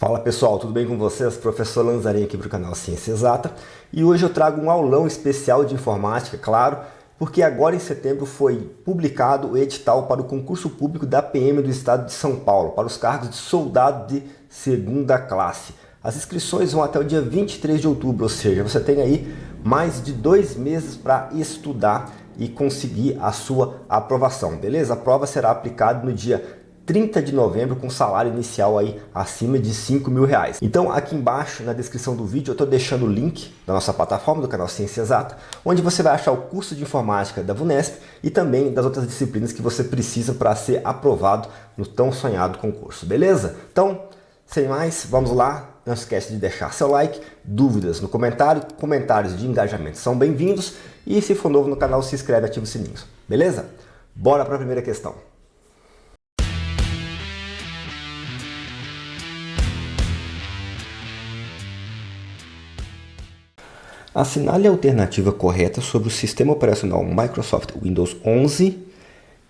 Fala pessoal, tudo bem com vocês? Professor Lanzarin aqui para o canal Ciência Exata e hoje eu trago um aulão especial de informática, claro, porque agora em setembro foi publicado o edital para o concurso público da PM do Estado de São Paulo, para os cargos de soldado de segunda classe. As inscrições vão até o dia 23 de outubro, ou seja, você tem aí mais de 2 meses para estudar e conseguir a sua aprovação, beleza? A prova será aplicada no dia 30 de novembro com salário inicial aí acima de R$5.000. Então aqui embaixo na descrição do vídeo eu estou deixando o link da nossa plataforma do canal Ciência Exata, onde você vai achar o curso de informática da VUNESP e também das outras disciplinas que você precisa para ser aprovado no tão sonhado concurso, beleza? Então, sem mais, vamos lá. Não esquece de deixar seu like, dúvidas no comentário, comentários de engajamento são bem-vindos e se for novo no canal se inscreve e ativa o sininho, beleza? Bora para a primeira questão. Assinale a alternativa correta sobre o sistema operacional Microsoft Windows 11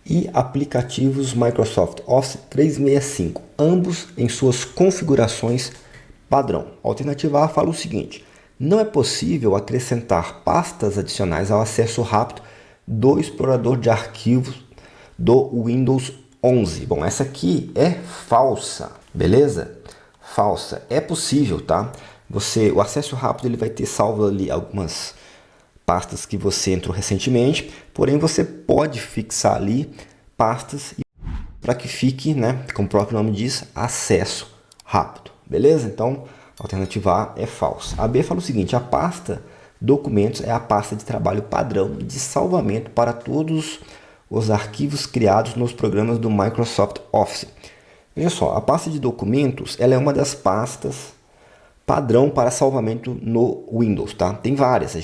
e aplicativos Microsoft Office 365, ambos em suas configurações padrão. A alternativa A fala o seguinte: não é possível acrescentar pastas adicionais ao acesso rápido do explorador de arquivos do Windows 11. Bom, essa aqui é falsa, beleza? Falsa. É possível, tá? O acesso rápido ele vai ter salvo ali algumas pastas que você entrou recentemente, porém você pode fixar ali pastas para que fique, né, como o próprio nome diz, acesso rápido, beleza? Então, a alternativa A é falsa. A B fala o seguinte: a pasta documentos é a pasta de trabalho padrão de salvamento para todos os arquivos criados nos programas do Microsoft Office. Veja só, a pasta de documentos ela é uma das pastas padrão para salvamento no Windows, tá? Tem várias,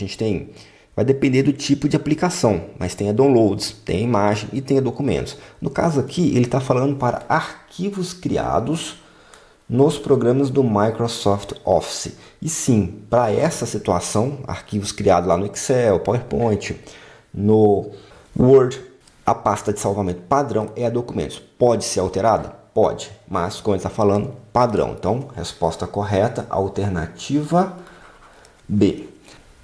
vai depender do tipo de aplicação, mas tem a downloads, tem a imagem e tem a documentos. No caso aqui, ele está falando para arquivos criados nos programas do Microsoft Office. E sim, para essa situação, arquivos criados lá no Excel, PowerPoint, no Word, a pasta de salvamento padrão é a documentos. Pode ser alterada? Pode, mas como ele está falando, padrão. Então, resposta correta, alternativa B.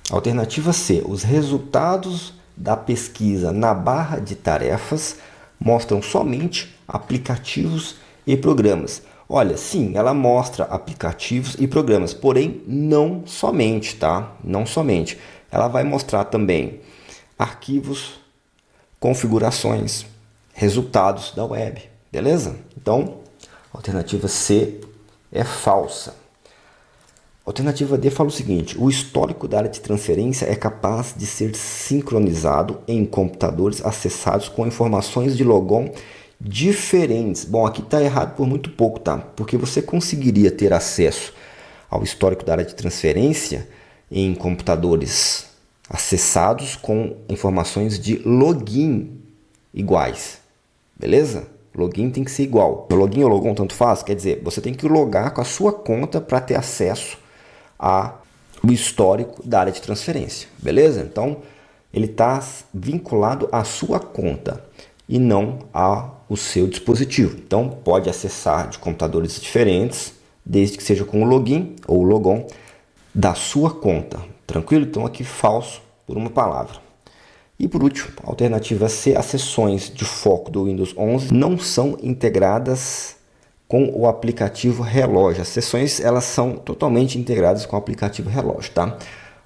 Alternativa C. Os resultados da pesquisa na barra de tarefas mostram somente aplicativos e programas. Olha, sim, ela mostra aplicativos e programas, porém não somente, tá? Não somente. Ela vai mostrar também arquivos, configurações, resultados da web. Beleza? Então, a alternativa C é falsa. A alternativa D fala o seguinte: o histórico da área de transferência é capaz de ser sincronizado em computadores acessados com informações de logon diferentes. Bom, aqui está errado por muito pouco, tá? Porque você conseguiria ter acesso ao histórico da área de transferência em computadores acessados com informações de login iguais. Beleza? Login tem que ser igual. O login ou logon tanto faz, quer dizer, você tem que logar com a sua conta para ter acesso ao histórico da área de transferência. Beleza? Então, ele está vinculado à sua conta e não ao seu dispositivo. Então, pode acessar de computadores diferentes, desde que seja com o login ou logon da sua conta. Tranquilo? Então, aqui falso por uma palavra. E por último, alternativa C, as sessões de foco do Windows 11 não são integradas com o aplicativo relógio. As sessões elas são totalmente integradas com o aplicativo relógio, tá?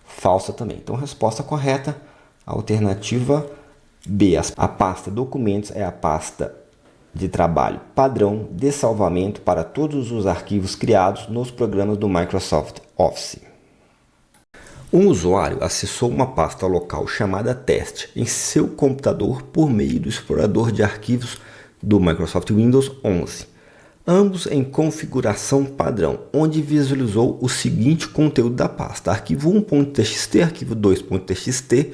Falsa também. Então, resposta correta, alternativa B. A pasta documentos é a pasta de trabalho padrão de salvamento para todos os arquivos criados nos programas do Microsoft Office. Um usuário acessou uma pasta local chamada teste em seu computador por meio do explorador de arquivos do Microsoft Windows 11, ambos em configuração padrão, onde visualizou o seguinte conteúdo da pasta: arquivo 1.txt, arquivo 2.txt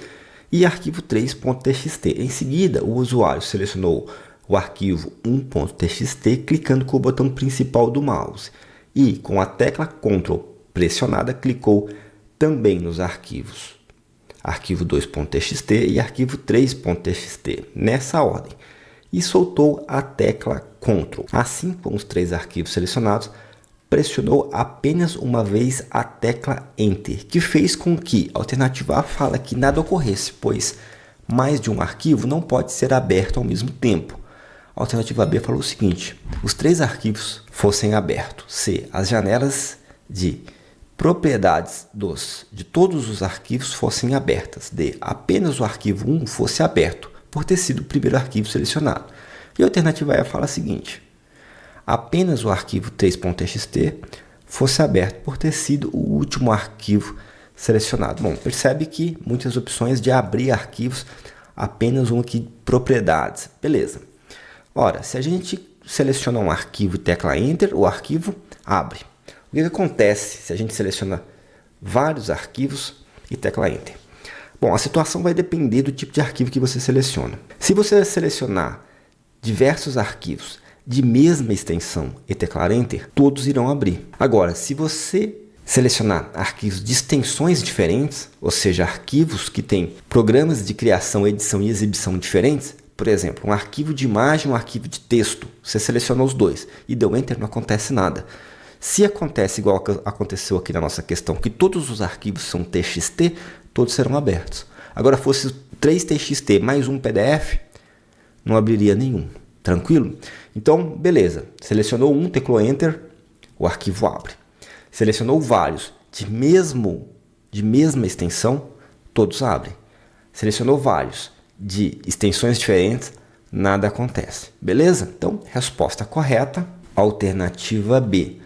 e arquivo 3.txt. Em seguida, o usuário selecionou o arquivo 1.txt clicando com o botão principal do mouse e, com a tecla Ctrl pressionada, clicou também nos arquivos arquivo 2.txt e arquivo 3.txt, nessa ordem, e soltou a tecla Ctrl. Assim, com os 3 arquivos selecionados, pressionou apenas uma vez a tecla Enter, que fez com que a alternativa A fala que nada ocorresse, pois mais de um arquivo não pode ser aberto ao mesmo tempo. A alternativa B falou o seguinte: os 3 arquivos fossem abertos. C, as janelas de propriedades de todos os arquivos fossem abertas. D, apenas o arquivo 1 fosse aberto, por ter sido o primeiro arquivo selecionado. E a alternativa E fala a seguinte: apenas o arquivo 3.txt fosse aberto por ter sido o último arquivo selecionado. Bom, percebe que muitas opções de abrir arquivos, apenas um aqui, propriedades. Beleza. Ora, se a gente seleciona um arquivo e tecla Enter, o arquivo abre. O que acontece se a gente seleciona vários arquivos e tecla Enter? Bom, a situação vai depender do tipo de arquivo que você seleciona. Se você selecionar diversos arquivos de mesma extensão e teclar Enter, todos irão abrir. Agora, se você selecionar arquivos de extensões diferentes, ou seja, arquivos que têm programas de criação, edição e exibição diferentes, por exemplo, um arquivo de imagem e um arquivo de texto, você selecionou os dois e deu Enter, não acontece nada. Se acontece igual aconteceu aqui na nossa questão, que todos os arquivos são TXT, todos serão abertos. Agora, fosse 3 TXT mais um PDF, não abriria nenhum. Tranquilo? Então, beleza. Selecionou um, teclou Enter, o arquivo abre. Selecionou vários de mesma extensão, todos abrem. Selecionou vários de extensões diferentes, nada acontece. Beleza? Então, resposta correta, alternativa B.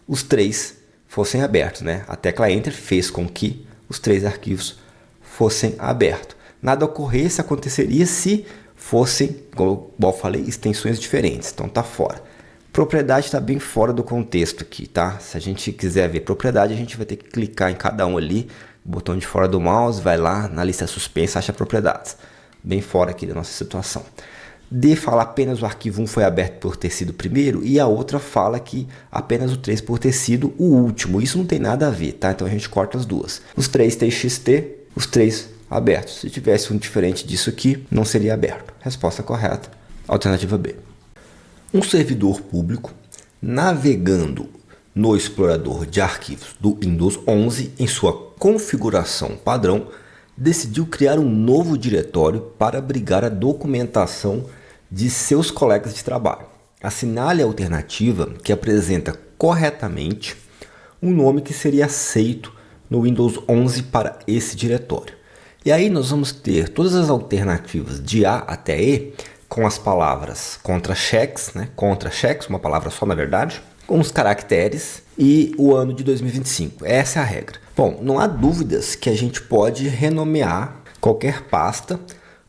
Os 3 fossem abertos, né? A tecla Enter fez com que os 3 arquivos fossem abertos. Nada ocorresse, aconteceria se fossem, como eu falei, extensões diferentes. Então tá fora. Propriedade está bem fora do contexto aqui, tá? Se a gente quiser ver propriedade, a gente vai ter que clicar em cada um ali, botão de fora do mouse, vai lá na lista suspensa, acha propriedades. Bem fora aqui da nossa situação. D fala apenas o arquivo 1 foi aberto por ter sido o primeiro, e a outra fala que apenas o 3 por ter sido o último. Isso não tem nada a ver, tá? Então a gente corta as duas. Os 3 TXT, os 3 abertos. Se tivesse um diferente disso aqui, não seria aberto. Resposta correta, alternativa B. Um servidor público navegando no explorador de arquivos do Windows 11 em sua configuração padrão decidiu criar um novo diretório para abrigar a documentação de seus colegas de trabalho. Assinale a alternativa que apresenta corretamente um nome que seria aceito no Windows 11 para esse diretório. E aí nós vamos ter todas as alternativas de A até E com as palavras contra-cheques, né? Contra-cheques, uma palavra só na verdade, com os caracteres e o ano de 2025. Essa é a regra. Bom, não há dúvidas que a gente pode renomear qualquer pasta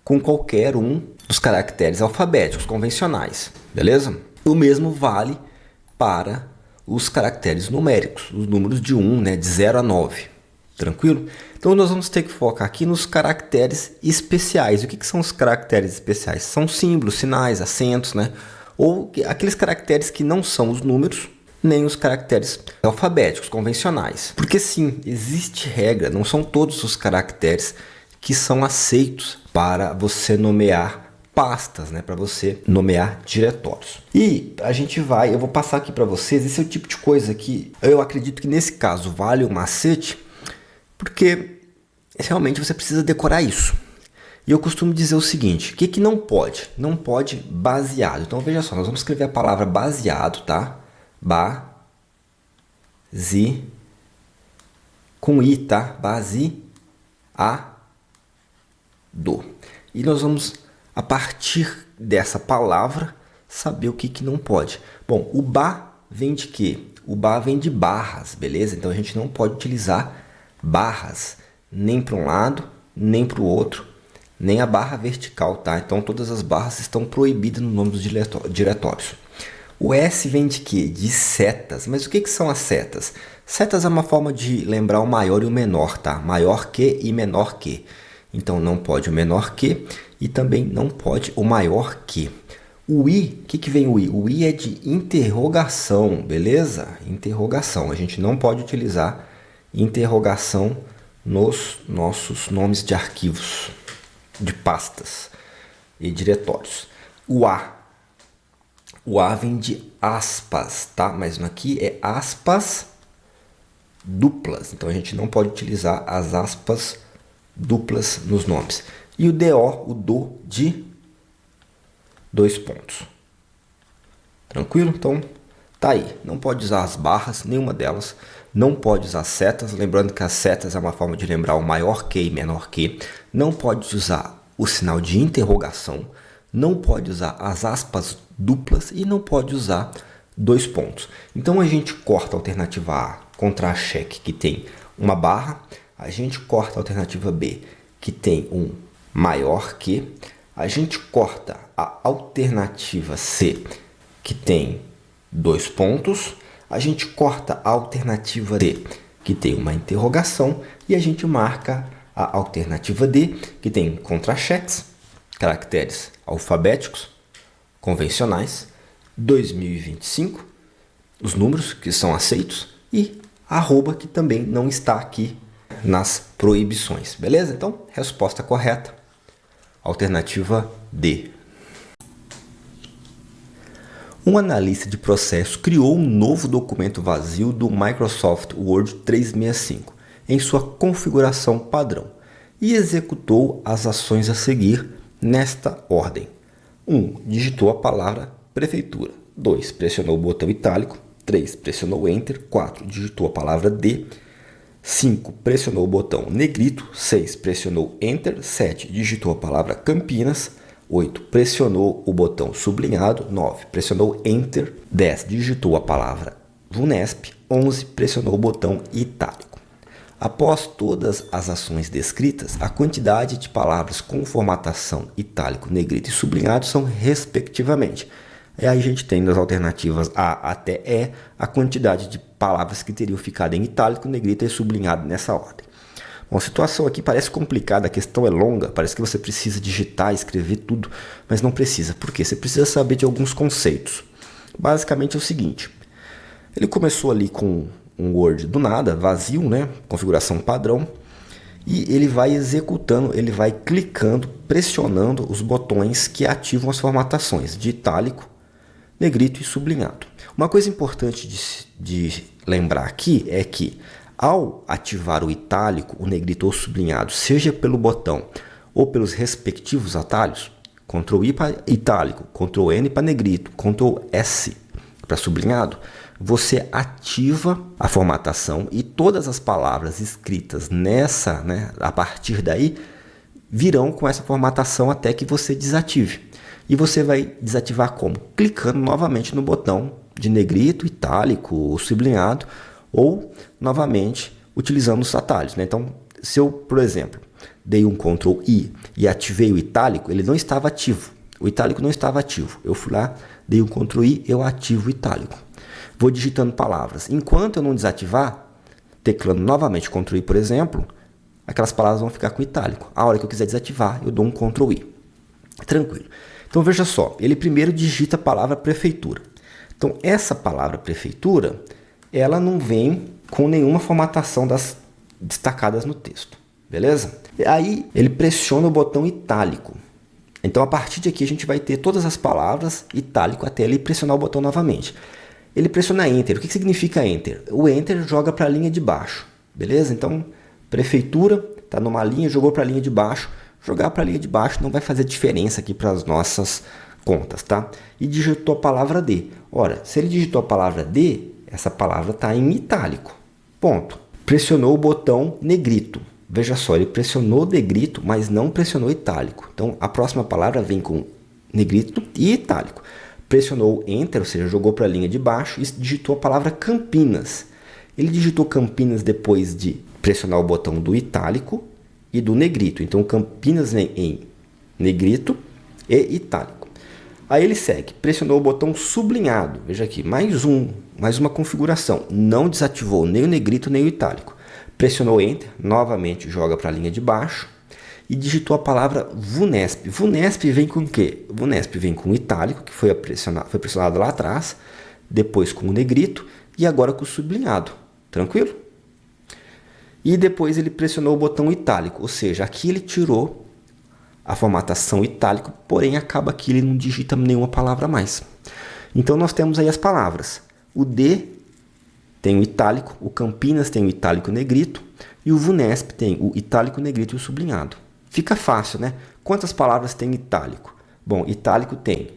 com qualquer um dos caracteres alfabéticos convencionais, beleza? O mesmo vale para os caracteres numéricos, os números de 1, né, de 0 a 9. Tranquilo? Então nós vamos ter que focar aqui nos caracteres especiais. O que são os caracteres especiais? São símbolos, sinais, acentos, né? Ou aqueles caracteres que não são os números, nem os caracteres alfabéticos convencionais. Porque sim, existe regra, não são todos os caracteres que são aceitos para você nomear pastas, né? Para você nomear diretórios. E eu vou passar aqui para vocês, esse é o tipo de coisa que eu acredito que nesse caso vale o macete, porque realmente você precisa decorar isso. E eu costumo dizer o seguinte, o que não pode? Não pode baseado. Então veja só, nós vamos escrever a palavra baseado, tá? Com I, tá? Baseado. E nós vamos, a partir dessa palavra, saber o que não pode. Bom, o ba vem de quê? O ba vem de barras, beleza? Então a gente não pode utilizar barras, nem para um lado, nem para o outro, nem a barra vertical, tá? Então todas as barras estão proibidas no nome dos diretórios. O S vem de quê? De setas. Mas o que são as setas? Setas é uma forma de lembrar o maior e o menor, tá? Maior que e menor que. Então não pode o menor que e também não pode o maior que. O I, o que vem o I? O I é de interrogação, beleza? Interrogação. A gente não pode utilizar interrogação nos nossos nomes de arquivos, de pastas e diretórios. O A O A vem de aspas, tá? Mas aqui é aspas duplas. Então a gente não pode utilizar as aspas duplas nos nomes. E o DO, o do de 2 pontos. Tranquilo? Então tá aí. Não pode usar as barras, nenhuma delas. Não pode usar setas. Lembrando que as setas é uma forma de lembrar o maior que e menor que. Não pode usar o sinal de interrogação. Não pode usar as aspas duplas e não pode usar 2 pontos. Então a gente corta a alternativa A, contra-cheque, que tem uma barra. A gente corta a alternativa B, que tem um maior que. A gente corta a alternativa C, que tem 2 pontos. A gente corta a alternativa D, que tem uma interrogação. E a gente marca a alternativa D, que tem contra-cheques, caracteres alfabéticos convencionais, 2025, os números que são aceitos e arroba, que também não está aqui nas proibições. Beleza? Então, resposta correta, alternativa D. Um analista de processo criou um novo documento vazio do Microsoft Word 365 em sua configuração padrão e executou as ações a seguir nesta ordem. 1. Digitou a palavra prefeitura. 2. Pressionou o botão itálico. 3. Pressionou Enter. 4. Digitou a palavra D. 5. Pressionou o botão negrito. 6. Pressionou Enter. 7. Digitou a palavra Campinas. 8. Pressionou o botão sublinhado. 9. Pressionou Enter. 10. Digitou a palavra VUNESP. 11. Pressionou o botão itálico. Após todas as ações descritas, a quantidade de palavras com formatação itálico, negrito e sublinhado são respectivamente. E aí a gente tem nas alternativas A até E a quantidade de palavras que teriam ficado em itálico, negrito e sublinhado nessa ordem. Bom, a situação aqui parece complicada, a questão é longa, parece que você precisa digitar, escrever tudo, mas não precisa. Por quê? Você precisa saber de alguns conceitos. Basicamente é o seguinte, ele começou ali com um Word do nada, vazio, né? Configuração padrão, e ele vai executando, ele vai clicando, pressionando os botões que ativam as formatações de itálico, negrito e sublinhado. Uma coisa importante de lembrar aqui é que ao ativar o itálico, o negrito ou sublinhado, seja pelo botão ou pelos respectivos atalhos, Ctrl I para itálico, Ctrl N para negrito, Ctrl S para sublinhado, você ativa a formatação e todas as palavras escritas nessa, a partir daí, virão com essa formatação até que você desative. E você vai desativar como? Clicando novamente no botão de negrito, itálico, sublinhado, ou novamente utilizando os atalhos. Então, se eu, por exemplo, dei um Ctrl I e ativei o itálico, ele não estava ativo. O itálico não estava ativo. Eu fui lá, dei um Ctrl I, eu ativo o itálico. Vou digitando palavras. Enquanto eu não desativar, teclando novamente Ctrl I, por exemplo, aquelas palavras vão ficar com itálico. A hora que eu quiser desativar, eu dou um Ctrl I. Tranquilo. Então veja só, ele primeiro digita a palavra prefeitura. Então essa palavra prefeitura, ela não vem com nenhuma formatação das destacadas no texto. Beleza? E aí ele pressiona o botão itálico. Então a partir de aqui a gente vai ter todas as palavras itálico até ele pressionar o botão novamente. Ele pressiona Enter. O que significa Enter? O Enter joga para a linha de baixo. Beleza? Então, prefeitura, está numa linha, jogou para a linha de baixo. Jogar para a linha de baixo não vai fazer diferença aqui para as nossas contas, tá? E digitou a palavra D. Ora, se ele digitou a palavra D, essa palavra está em itálico. Ponto. Pressionou o botão negrito. Veja só, ele pressionou negrito, mas não pressionou itálico. Então, a próxima palavra vem com negrito e itálico. Pressionou Enter, ou seja, jogou para a linha de baixo e digitou a palavra Campinas. Ele digitou Campinas depois de pressionar o botão do itálico e do negrito. Então, Campinas vem em negrito e itálico. Aí ele segue, pressionou o botão sublinhado. Veja aqui, mais uma configuração. Não desativou nem o negrito nem o itálico. Pressionou Enter, novamente joga para a linha de baixo. E digitou a palavra VUNESP. VUNESP vem com o quê? VUNESP vem com o itálico, que foi pressionado lá atrás, depois com o negrito e agora com o sublinhado. Tranquilo? E depois ele pressionou o botão itálico, ou seja, aqui ele tirou a formatação itálico, porém acaba que ele não digita nenhuma palavra a mais. Então nós temos aí as palavras. O D tem o itálico, o Campinas tem o itálico negrito e o VUNESP tem o itálico negrito e o sublinhado. Fica fácil, né? Quantas palavras tem itálico? Bom, itálico tem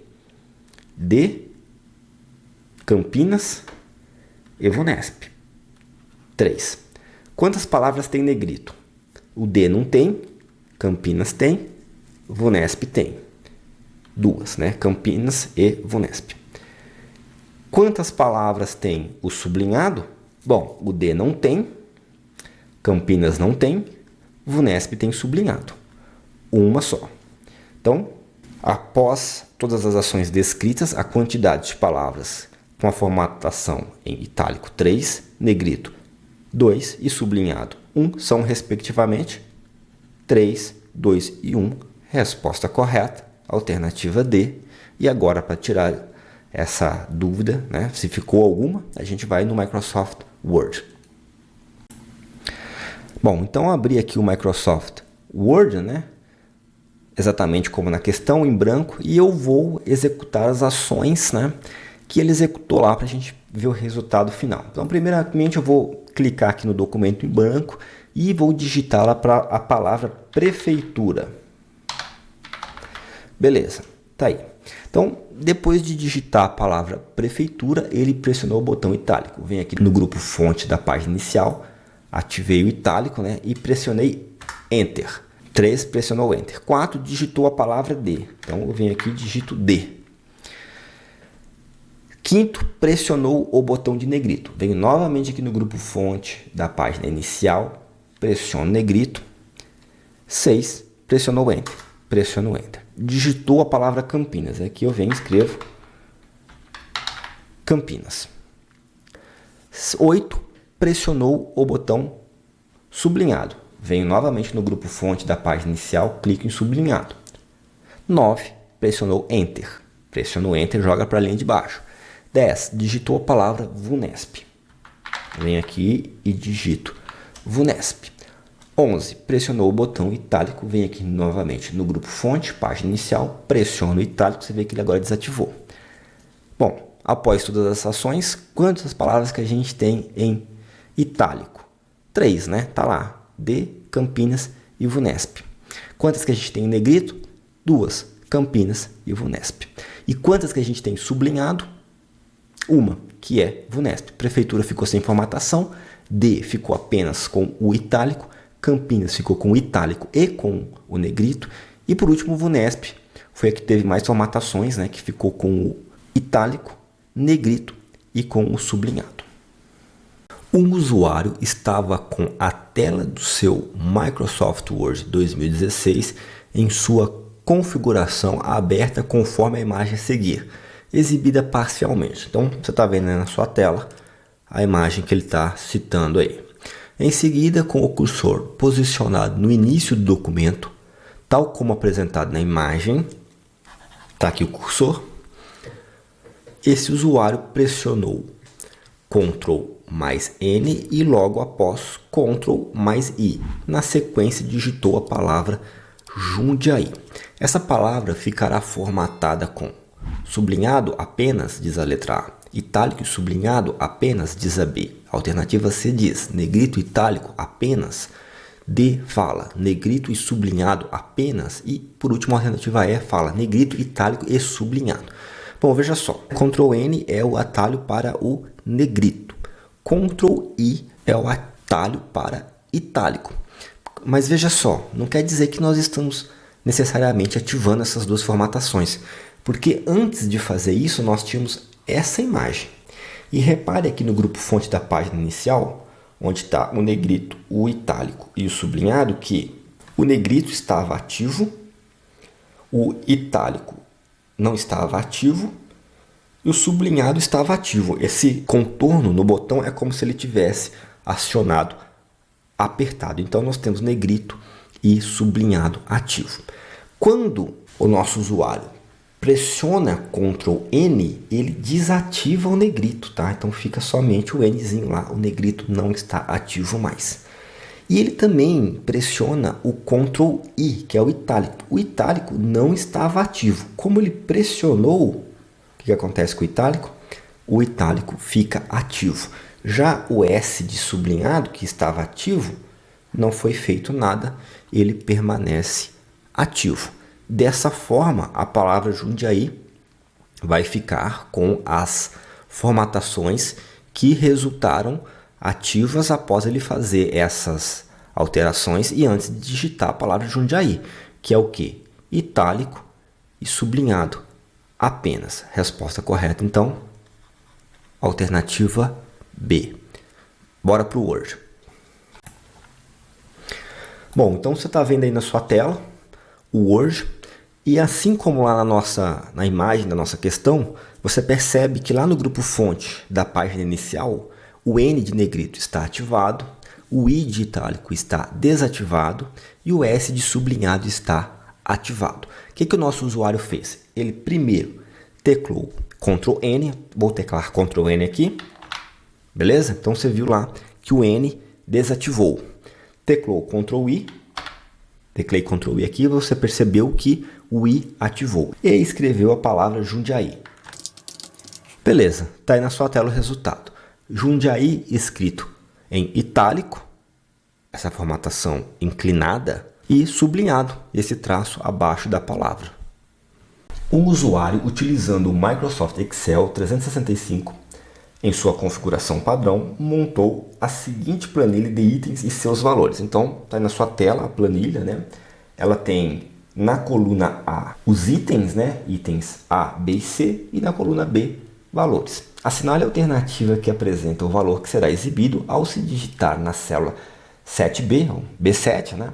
D, Campinas e VUNESP. 3. Quantas palavras tem negrito? O D não tem, Campinas tem, VUNESP tem. 2, né? Campinas e VUNESP. Quantas palavras tem o sublinhado? Bom, o D não tem, Campinas não tem, VUNESP tem sublinhado. Uma só. Então, após todas as ações descritas, a quantidade de palavras com a formatação em itálico 3, negrito 2 e sublinhado 1 são, respectivamente, 3, 2 e 1. Resposta correta, alternativa D. E agora, para tirar essa dúvida, né, se ficou alguma, a gente vai no Microsoft Word. Bom, então abri aqui o Microsoft Word, né, exatamente como na questão, em branco, e eu vou executar as ações, né, que ele executou lá para a gente ver o resultado final. Então, primeiramente, eu vou clicar aqui no documento em branco e vou digitar lá para a palavra prefeitura. Beleza, tá aí. Então, depois de digitar a palavra prefeitura, ele pressionou o botão itálico. Vem aqui no grupo fonte da página inicial, ativei o itálico, né, e pressionei Enter. 3, pressionou Enter. 4, digitou a palavra D. Então, eu venho aqui e digito D. 5, pressionou o botão de negrito. Venho novamente aqui no grupo fonte da página inicial, pressiono negrito. 6, pressionou Enter. Pressiono Enter. Digitou a palavra Campinas. Aqui eu venho e escrevo Campinas. 8, pressionou o botão sublinhado. Venho novamente no grupo fonte da página inicial, clico em sublinhado. 9, pressionou Enter. Pressiono Enter, joga para a linha de baixo. 10, digitou a palavra VUNESP. Venho aqui e digito VUNESP. 11, pressionou o botão itálico. Venho aqui novamente no grupo fonte, página inicial, pressiono o itálico. Você vê que ele agora desativou. Bom, após todas as ações, quantas palavras que a gente tem em itálico? 3, né? Tá lá. D, Campinas e VUNESP. Quantas que a gente tem em negrito? 2, Campinas e VUNESP. E quantas que a gente tem sublinhado? Uma, que é VUNESP. Prefeitura ficou sem formatação. D ficou apenas com o itálico. Campinas ficou com o itálico e com o negrito. E por último, o VUNESP foi a que teve mais formatações, né, que ficou com o itálico, negrito e com o sublinhado. Um usuário estava com a tela do seu Microsoft Word 2016 em sua configuração aberta conforme a imagem a seguir, exibida parcialmente. Então, você está vendo aí na sua tela a imagem que ele está citando aí. Em seguida, com o cursor posicionado no início do documento, tal como apresentado na imagem, está aqui o cursor, esse usuário pressionou Ctrl mais N e logo após Ctrl mais I. Na sequência, digitou a palavra Jundiaí. Essa palavra ficará formatada com sublinhado apenas, diz a letra A. Itálico e sublinhado apenas, diz a B. Alternativa C diz negrito e itálico apenas. D fala negrito e sublinhado apenas. E por último a alternativa E fala negrito, itálico e sublinhado. Bom, veja só. Ctrl N é o atalho para o negrito. Ctrl I é o atalho para itálico. Mas veja só, não quer dizer que nós estamos necessariamente ativando essas duas formatações. Porque antes de fazer isso, nós tínhamos essa imagem. E repare aqui no grupo fonte da página inicial, onde está o negrito, o itálico e o sublinhado, que o negrito estava ativo, o itálico não estava ativo e o sublinhado estava ativo. Esse contorno no botão é como se ele tivesse acionado, apertado. Então nós temos negrito e sublinhado ativo. Quando o nosso usuário pressiona Ctrl N, ele desativa o negrito, tá? Então fica somente o Nzinho lá, o negrito não está ativo mais. E ele também pressiona o Ctrl I, que é o itálico. O itálico não estava ativo. Como ele pressionou, o O que acontece com o itálico? O itálico fica ativo. Já o S de sublinhado, que estava ativo, não foi feito nada, ele permanece ativo. Dessa forma, a palavra Jundiaí vai ficar com as formatações que resultaram ativas após ele fazer essas alterações e antes de digitar a palavra Jundiaí, que é o que? Itálico e sublinhado apenas. Resposta correta, então, alternativa B. Bora para o Word. Bom, então você está vendo aí na sua tela o Word, e assim como lá na imagem da nossa questão, você percebe que lá no grupo fonte da página inicial, o N de negrito está ativado, o I de itálico está desativado e o S de sublinhado está ativado. O que o nosso usuário fez? Ele primeiro teclou Ctrl N, vou teclar Ctrl N aqui, beleza? Então você viu lá que o N desativou. Teclou Ctrl I, teclei Ctrl I aqui, você percebeu que o I ativou. E aí escreveu a palavra Jundiaí. Beleza, está aí na sua tela o resultado. Jundiaí escrito em itálico, essa formatação inclinada, e sublinhado, esse traço abaixo da palavra. O usuário, utilizando o Microsoft Excel 365, em sua configuração padrão, montou a seguinte planilha de itens e seus valores. Então, está aí na sua tela a planilha, né? Ela tem na coluna A os itens, né? Itens A, B e C, e na coluna B, valores. Assinale a alternativa que apresenta o valor que será exibido ao se digitar na célula 7B, ou B7, né?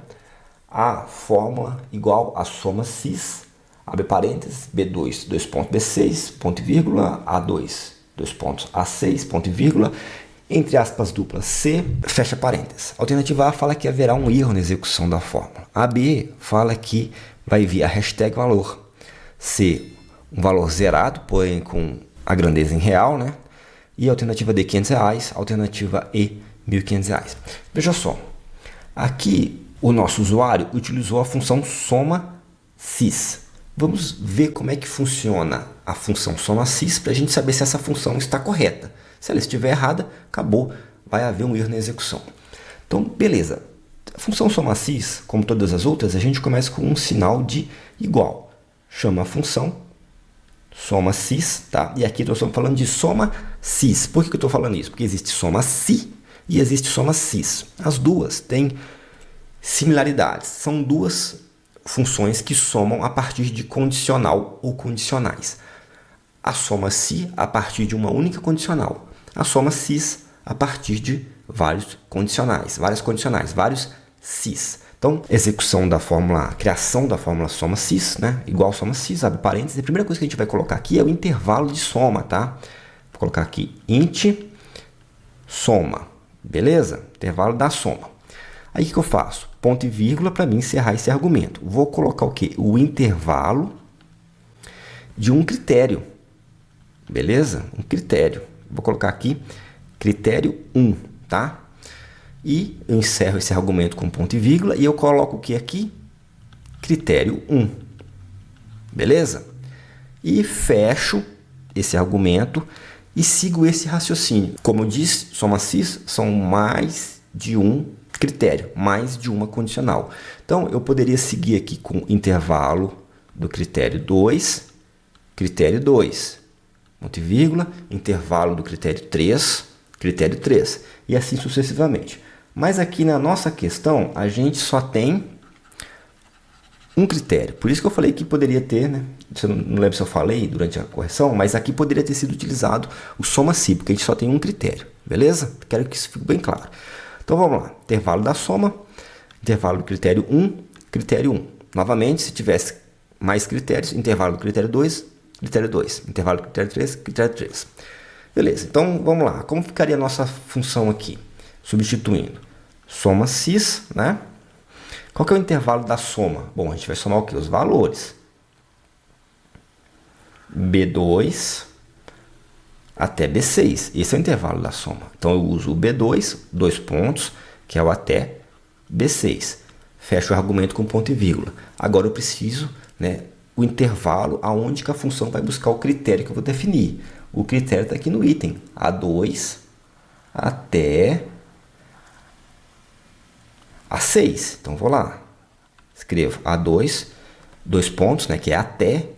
A fórmula igual a soma CIS, abre parênteses, B2, 2 pontos B6, ponto e vírgula, A2, 2 pontos A6, ponto e vírgula, entre aspas duplas C, fecha parênteses. A alternativa A fala que haverá um erro na execução da fórmula. A B fala que vai vir a hashtag valor. C, um valor zerado, porém com a grandeza em real, né? E a alternativa D, R$500, alternativa E, R$1.500. Veja só, aqui o nosso usuário utilizou a função soma CIS. Vamos ver como é que funciona a função soma CIS para a gente saber se essa função está correta. Se ela estiver errada, acabou, vai haver um erro na execução. Então, beleza. A função soma CIS, como todas as outras, a gente começa com um sinal de igual. Chama a função soma CIS, tá? E aqui nós estamos falando de soma CIS. Por que eu estou falando isso? Porque existe soma CI e existe soma CIS. As duas têm similaridades. São duas funções que somam a partir de condicional ou condicionais. A soma CI a partir de uma única condicional. A soma CIS a partir de vários condicionais, vários CIS. Então, execução da fórmula, criação da fórmula soma CIS, né? Igual soma CIS, abre parênteses. A primeira coisa que a gente vai colocar aqui é o intervalo de soma, tá? Vou colocar aqui int soma, beleza? Intervalo da soma. Aí o que eu faço? Ponto e vírgula para mim encerrar esse argumento. Vou colocar o quê? O intervalo de um critério, beleza? Um critério. Vou colocar aqui critério 1, tá? E eu encerro esse argumento com ponto e vírgula e eu coloco o que aqui? Critério 1. Beleza? E fecho esse argumento e sigo esse raciocínio. Como eu disse, soma CIS são mais de um critério, mais de uma condicional. Então, eu poderia seguir aqui com intervalo do critério 2, ponto e vírgula, intervalo do critério 3, e assim sucessivamente. Mas aqui na nossa questão, a gente só tem um critério. Por isso que eu falei que poderia ter, né? Eu não lembro se eu falei durante a correção, mas aqui poderia ter sido utilizado o soma CI, porque a gente só tem um critério, beleza? Quero que isso fique bem claro. Então vamos lá, intervalo da soma, intervalo do critério 1, critério 1. Novamente, se tivesse mais critérios, intervalo do critério 2, intervalo do critério 3, critério 3. Beleza, então vamos lá, como ficaria a nossa função aqui? Substituindo soma CIS, né? Qual que é o intervalo da soma? Bom, a gente vai somar o quê? Os valores. B2 até B6. Esse é o intervalo da soma. Então, eu uso o B2, 2 pontos, que é o até B6. Fecho o argumento com ponto e vírgula. Agora, eu preciso, né, o intervalo aonde que a função vai buscar o critério que eu vou definir. O critério está aqui no item A2 até A6. Então, vou lá. Escrevo A2, 2 pontos, né, que é até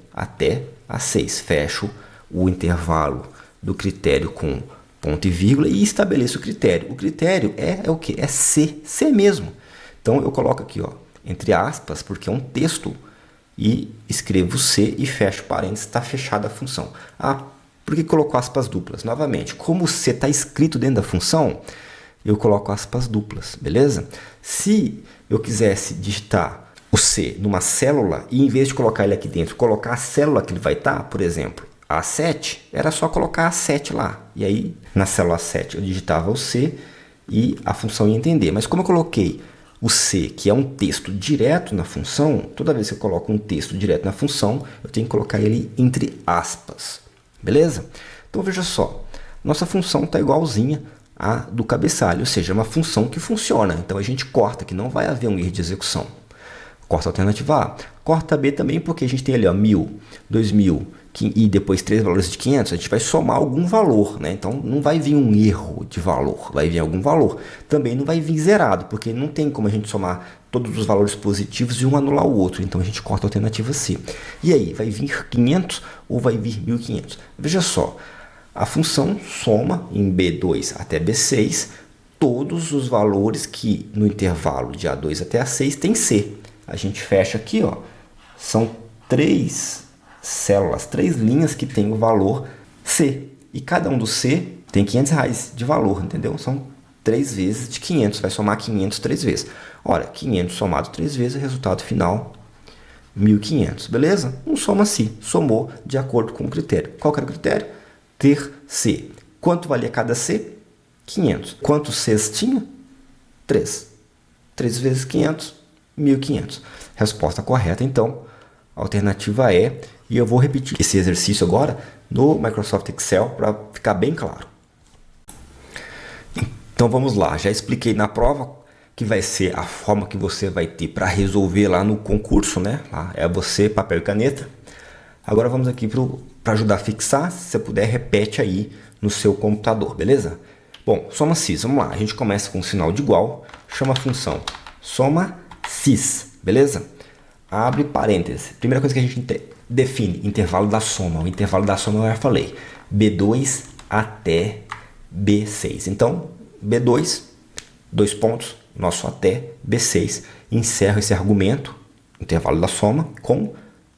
A6. Fecho o intervalo do critério com ponto e vírgula e estabeleço o critério. O critério é o quê? É C. C mesmo. Então, eu coloco aqui, ó, entre aspas, porque é um texto, e escrevo C e fecho parênteses, está fechada a função. Ah, por que colocou aspas duplas? Novamente, como o C está escrito dentro da função, eu coloco aspas duplas, beleza? Se eu quisesse digitar o C numa célula e em vez de colocar ele aqui dentro, colocar a célula que ele vai estar, por exemplo, A7, era só colocar A7 lá. E aí, na célula A7, eu digitava o C e a função ia entender. Mas como eu coloquei o C, que é um texto direto na função, toda vez que eu coloco um texto direto na função, eu tenho que colocar ele entre aspas. Beleza? Então, veja só. Nossa função está igualzinha à do cabeçalho, ou seja, é uma função que funciona. Então, a gente corta, que não vai haver um erro de execução. Corta a alternativa A. Corta B também, porque a gente tem ali, ó, 1.000, 2.000 e depois 3 valores de 500, a gente vai somar algum valor, né? Então, não vai vir um erro de valor, vai vir algum valor. Também não vai vir zerado, porque não tem como a gente somar todos os valores positivos e um anular o outro. Então, a gente corta a alternativa C. E aí, vai vir 500 ou vai vir 1.500? Veja só, a função soma em B2 até B6 todos os valores que no intervalo de A2 até A6 tem C. A gente fecha aqui, ó, são 3 células, 3 linhas que tem o valor C. E cada um do C tem R$500 de valor, entendeu? São 3 vezes de 500, vai somar 500 3 vezes. Ora, 500 somado 3 vezes, o resultado final 1.500, beleza? Um soma-se, somou de acordo com o critério. Qual que era o critério? Ter C. Quanto valia cada C? 500. Quantos Cs tinha? 3. 3 vezes 500, 1.500. Resposta correta, então, a alternativa é, e eu vou repetir esse exercício agora no Microsoft Excel para ficar bem claro. Então vamos lá, já expliquei na prova que vai ser a forma que você vai ter para resolver lá no concurso, né? Lá é você, papel e caneta. Agora vamos aqui para ajudar a fixar, se você puder, repete aí no seu computador, beleza? Bom, soma-cis, vamos lá, a gente começa com um sinal de igual, chama a função soma-cis, beleza? Abre parênteses. Primeira coisa que a gente define, intervalo da soma. O intervalo da soma eu já falei. B2 até B6. Então, B2, 2 pontos, nosso até B6. Encerro esse argumento, intervalo da soma, com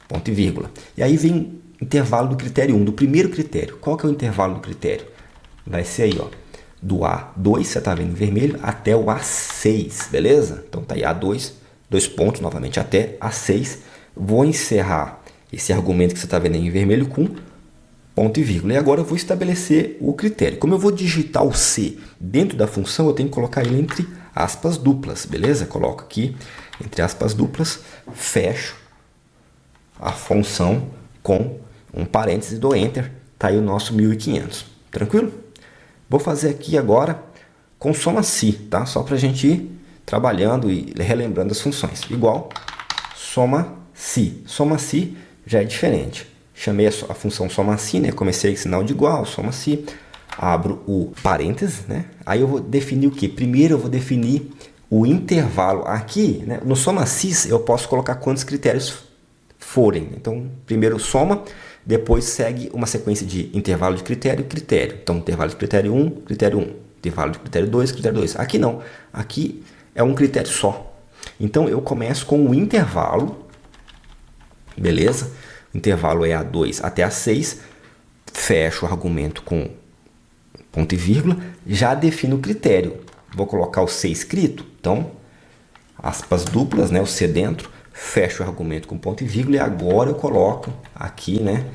ponto e vírgula. E aí vem intervalo do critério 1, do primeiro critério. Qual que é o intervalo do critério? Vai ser aí, ó, do A2, você está vendo em vermelho, até o A6, beleza? Então, tá aí A2, 2 pontos, novamente, até A6. Vou encerrar esse argumento que você está vendo aí em vermelho com ponto e vírgula. E agora eu vou estabelecer o critério. Como eu vou digitar o C dentro da função, eu tenho que colocar ele entre aspas duplas, beleza? Coloco aqui entre aspas duplas, fecho a função com um parêntese, dou Enter. Está aí o nosso 1.500. Tranquilo? Vou fazer aqui agora com soma-si, tá? Só para a gente ir trabalhando e relembrando as funções. Igual soma-si. Soma-si já é diferente. Chamei a função soma-si, né? Comecei com sinal de igual, soma-si. Abro o parênteses, né? Aí eu vou definir o que? Primeiro eu vou definir o intervalo. Aqui, né? No soma-sis, eu posso colocar quantos critérios forem. Então, primeiro soma, depois segue uma sequência de intervalo de critério e critério. Então, intervalo de critério 1, critério 1. Intervalo de critério 2, critério 2. Aqui não. Aqui é um critério só. Então, eu começo com o intervalo. Beleza? O intervalo é A2 até A6. Fecho o argumento com ponto e vírgula. Já defino o critério. Vou colocar o C escrito. Então, aspas duplas, né? O C dentro. Fecho o argumento com ponto e vírgula. E agora eu coloco aqui, né,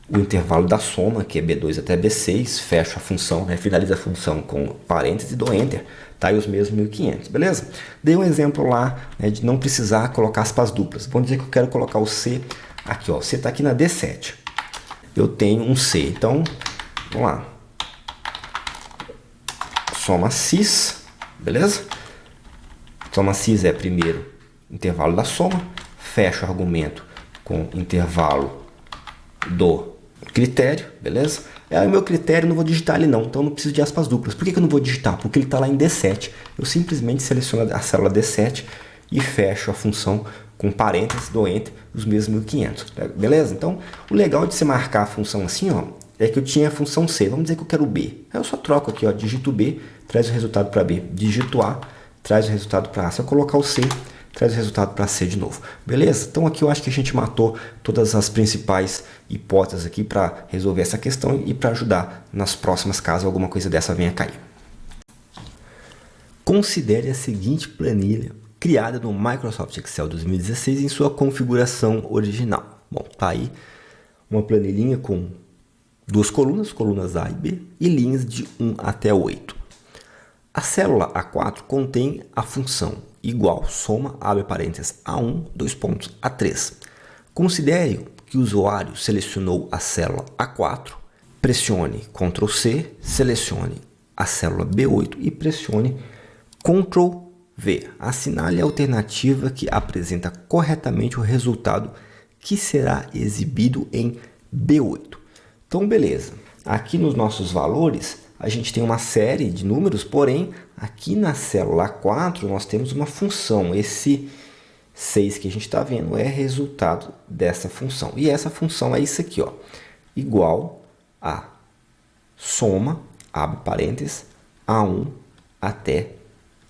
o intervalo da soma, que é B2 até B6. Fecho a função, né? Finalizo a função com parênteses e dou Enter. Tá aí os mesmos 1.500, beleza? Dei um exemplo lá, né, de não precisar colocar aspas duplas. Vamos dizer que eu quero colocar o C aqui, ó. O C está aqui na D7. Eu tenho um C. Então, vamos lá. Soma-cis, beleza? Soma-cis é primeiro intervalo da soma. Fecho o argumento com intervalo do critério, beleza? O meu critério eu não vou digitar ele não, então não preciso de aspas duplas. Por que eu não vou digitar? Porque ele está lá em D7. Eu simplesmente seleciono a célula D7 e fecho a função com parênteses, dou Enter, os mesmos 1500, beleza? Então, o legal de você marcar a função assim, ó, é que eu tinha a função C, vamos dizer que eu quero B. Aí eu só troco aqui, ó, digito B, traz o resultado para B. Digito A, traz o resultado para A. Se eu colocar o C, traz o resultado para C de novo. Beleza? Então aqui eu acho que a gente matou todas as principais hipóteses aqui para resolver essa questão e para ajudar nas próximas caso alguma coisa dessa venha a cair. Considere a seguinte planilha criada no Microsoft Excel 2016 em sua configuração original. Bom, tá aí uma planilhinha com duas colunas, colunas A e B, e linhas de 1 até 8. A célula A4 contém a função igual, soma, abre parênteses, A1, dois pontos, A3. Considere que o usuário selecionou a célula A4, pressione Ctrl C, selecione a célula B8 e pressione Ctrl V. Assinale a alternativa que apresenta corretamente o resultado que será exibido em B8. Então, beleza. Aqui nos nossos valores, a gente tem uma série de números, porém, aqui na célula 4 nós temos uma função. Esse 6 que a gente está vendo é resultado dessa função. E essa função é isso aqui, ó, igual a soma, abre parênteses, A1 até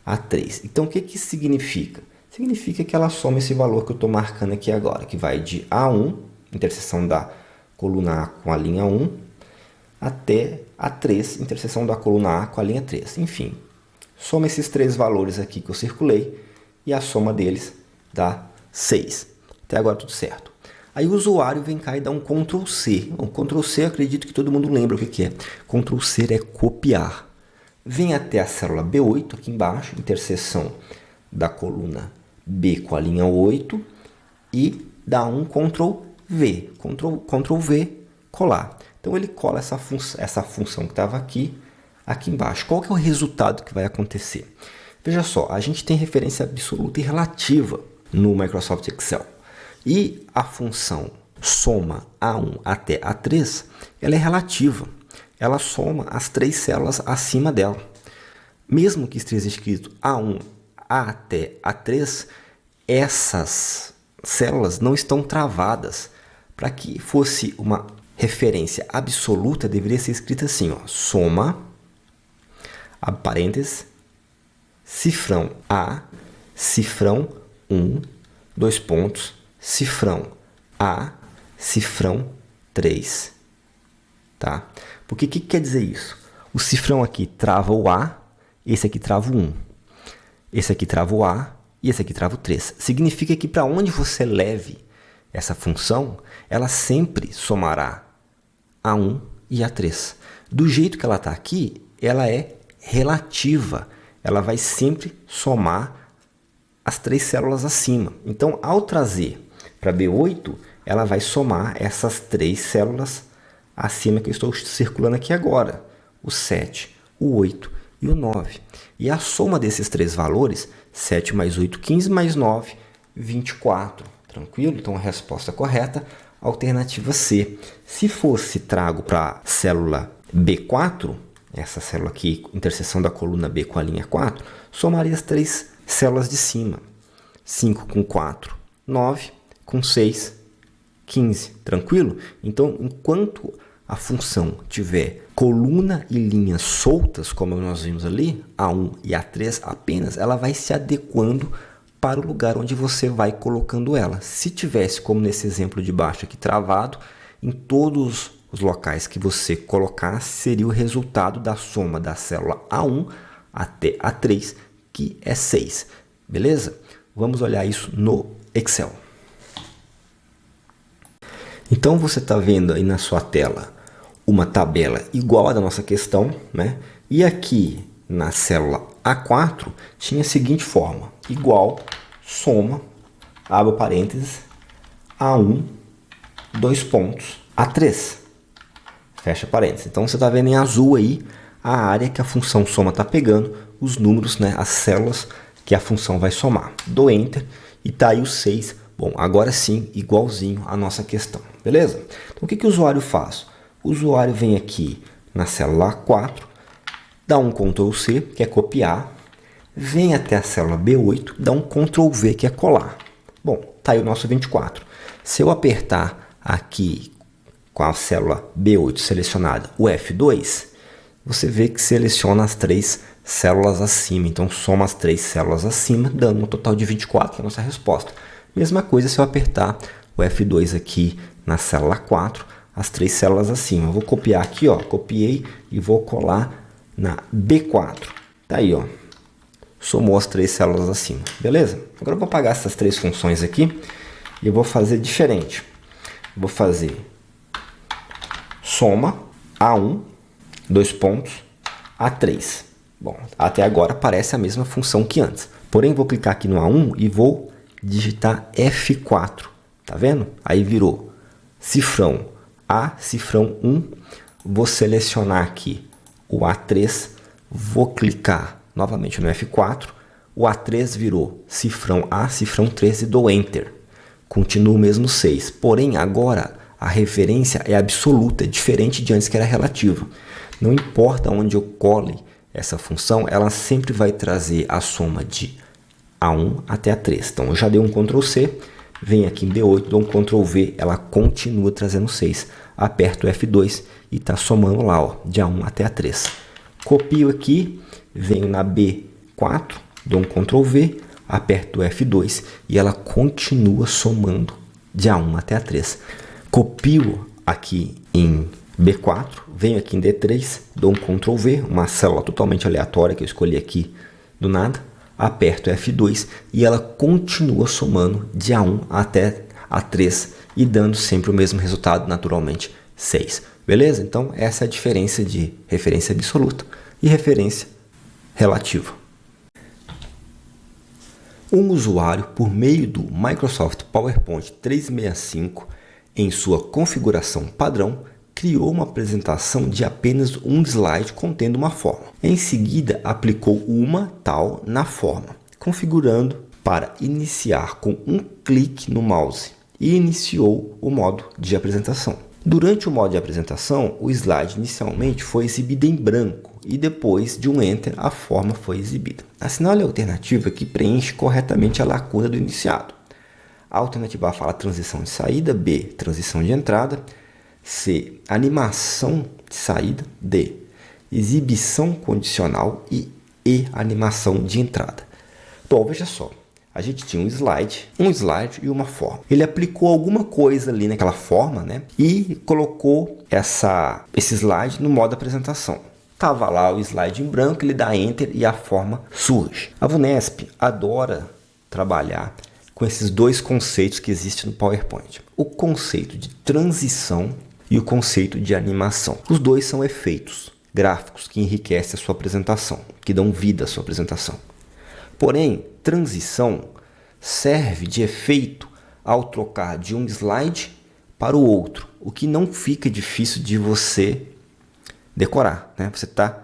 A3. Então, o que isso significa? Significa que ela soma esse valor que eu estou marcando aqui agora, que vai de A1, interseção da coluna A com a linha 1, até A3, interseção da coluna A com a linha 3. Enfim, soma esses três valores aqui que eu circulei e a soma deles dá 6. Até agora tudo certo. Aí o usuário vem cá e dá um Ctrl C. O Ctrl C eu acredito que todo mundo lembra o que é. Ctrl C é copiar. Vem até a célula B8 aqui embaixo, interseção da coluna B com a linha 8 e dá um Ctrl V. Ctrl V, colar. Então ele cola essa função que estava aqui embaixo. Qual que é o resultado que vai acontecer? Veja só, a gente tem referência absoluta e relativa no Microsoft Excel. E a função soma A1 até A3, ela é relativa. Ela soma as três células acima dela. Mesmo que esteja escrito A1 até A3, essas células não estão travadas. Para que fosse uma referência absoluta, deveria ser escrita assim, ó, soma, abre parênteses, cifrão A, cifrão 1, dois pontos, cifrão A, cifrão 3. Tá? Porque o que quer dizer isso? O cifrão aqui trava o A, esse aqui trava o 1. Esse aqui trava o A e esse aqui trava o 3. Significa que para onde você leve essa função, ela sempre somará A1 e A3. Do jeito que ela está aqui, ela é relativa. Ela vai sempre somar as três células acima. Então, ao trazer para B8, ela vai somar essas três células acima que eu estou circulando aqui agora. O 7, o 8 e o 9. E a soma desses três valores, 7 mais 8, 15, mais 9, 24. Tranquilo? Então, a resposta correta, alternativa C. Se fosse trago para a célula B4, essa célula aqui, interseção da coluna B com a linha 4, somaria as três células de cima. 5 com 4, 9, com 6, 15. Tranquilo? Então, enquanto a função tiver coluna e linhas soltas, como nós vimos ali, A1 e A3 apenas, ela vai se adequando para o lugar onde você vai colocando ela. Se tivesse, como nesse exemplo de baixo aqui, travado, em todos os locais que você colocasse, seria o resultado da soma da célula A1 até A3, que é 6. Beleza? Vamos olhar isso no Excel. Então, você está vendo aí na sua tela uma tabela igual à da nossa questão, né? E aqui na célula A4 tinha a seguinte forma: igual, soma, abre parênteses, A1, dois pontos, A3, fecha parênteses. Então você está vendo em azul aí a área que a função soma está pegando, os números, né, as células que a função vai somar. Dou Enter e está aí o 6 Bom, agora sim, igualzinho a nossa questão, beleza? Então, o que o usuário faz? O usuário vem aqui na célula A4, dá um Ctrl C, que é copiar, vem até a célula B8, dá um Ctrl V, que é colar. Bom, tá aí o nosso 24. Se eu apertar aqui com a célula B8 selecionada o F2, você vê que seleciona as 3 células acima. Então, soma as 3 células acima, dando um total de 24, que é a nossa resposta. Mesma coisa se eu apertar o F2 aqui na célula 4, as 3 células acima. Eu vou copiar aqui, ó, copiei e vou colar na B4. Tá aí, ó. Somou as 3 células acima, beleza? Agora eu vou apagar essas 3 funções aqui e eu vou fazer diferente. Vou fazer soma A1, 2 pontos, A3. Bom, até agora parece a mesma função que antes. Porém, vou clicar aqui no A1 e vou digitar F4. Tá vendo? Aí virou cifrão A, cifrão 1. Vou selecionar aqui o A3. Vou clicar novamente no F4. O A3 virou cifrão A, cifrão 3 e dou Enter. Continua o mesmo 6. Porém, agora a referência é absoluta, é diferente de antes que era relativa. Não importa onde eu cole essa função, ela sempre vai trazer a soma de A1 até A3. Então, eu já dei um Ctrl C, venho aqui em B8, dou um Ctrl V, ela continua trazendo 6. Aperto o F2 e está somando lá, ó, de A1 até A3. Copio aqui, venho na B4, dou um Ctrl V, aperto o F2 e ela continua somando de A1 até A3. Copio aqui em B4, venho aqui em D3, dou um Ctrl V, uma célula totalmente aleatória que eu escolhi aqui do nada, aperto F2 e ela continua somando de A1 até A3 e dando sempre o mesmo resultado, naturalmente, 6. Beleza? Então, essa é a diferença de referência absoluta e referência relativa. Um usuário, por meio do Microsoft PowerPoint 365, em sua configuração padrão, criou uma apresentação de apenas um slide contendo uma forma. Em seguida, aplicou uma tal na forma, configurando para iniciar com um clique no mouse e iniciou o modo de apresentação. Durante o modo de apresentação, o slide inicialmente foi exibido em branco e depois de um Enter a forma foi exibida. Assinale a alternativa que preenche corretamente a lacuna do iniciado. A alternativa A fala transição de saída, B, transição de entrada, C, animação de saída, D, exibição condicional e E, animação de entrada. Bom, veja só, a gente tinha um slide e uma forma. Ele aplicou alguma coisa ali naquela forma, né? E colocou esse slide no modo apresentação. Tava lá o slide em branco, ele dá Enter e a forma surge. A VUNESP adora trabalhar com esses dois conceitos que existem no PowerPoint. O conceito de transição e o conceito de animação. Os dois são efeitos gráficos que enriquecem a sua apresentação, que dão vida à sua apresentação. Porém, transição serve de efeito ao trocar de um slide para o outro, o que não fica difícil de você decorar, né? Você está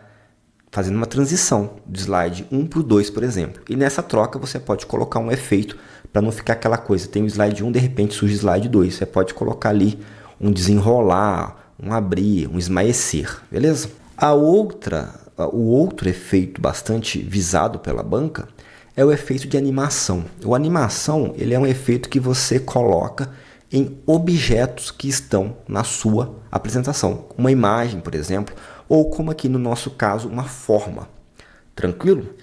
fazendo uma transição do slide 1 para o 2, por exemplo. E nessa troca você pode colocar um efeito para não ficar aquela coisa. Tem o slide 1, de repente surge o slide 2. Você pode colocar ali um desenrolar, um abrir, um esmaecer, beleza? O outro efeito bastante visado pela banca é o efeito de animação. O animação, ele é um efeito que você coloca em objetos que estão na sua apresentação. Uma imagem, por exemplo, ou como aqui no nosso caso, uma forma. Tranquilo?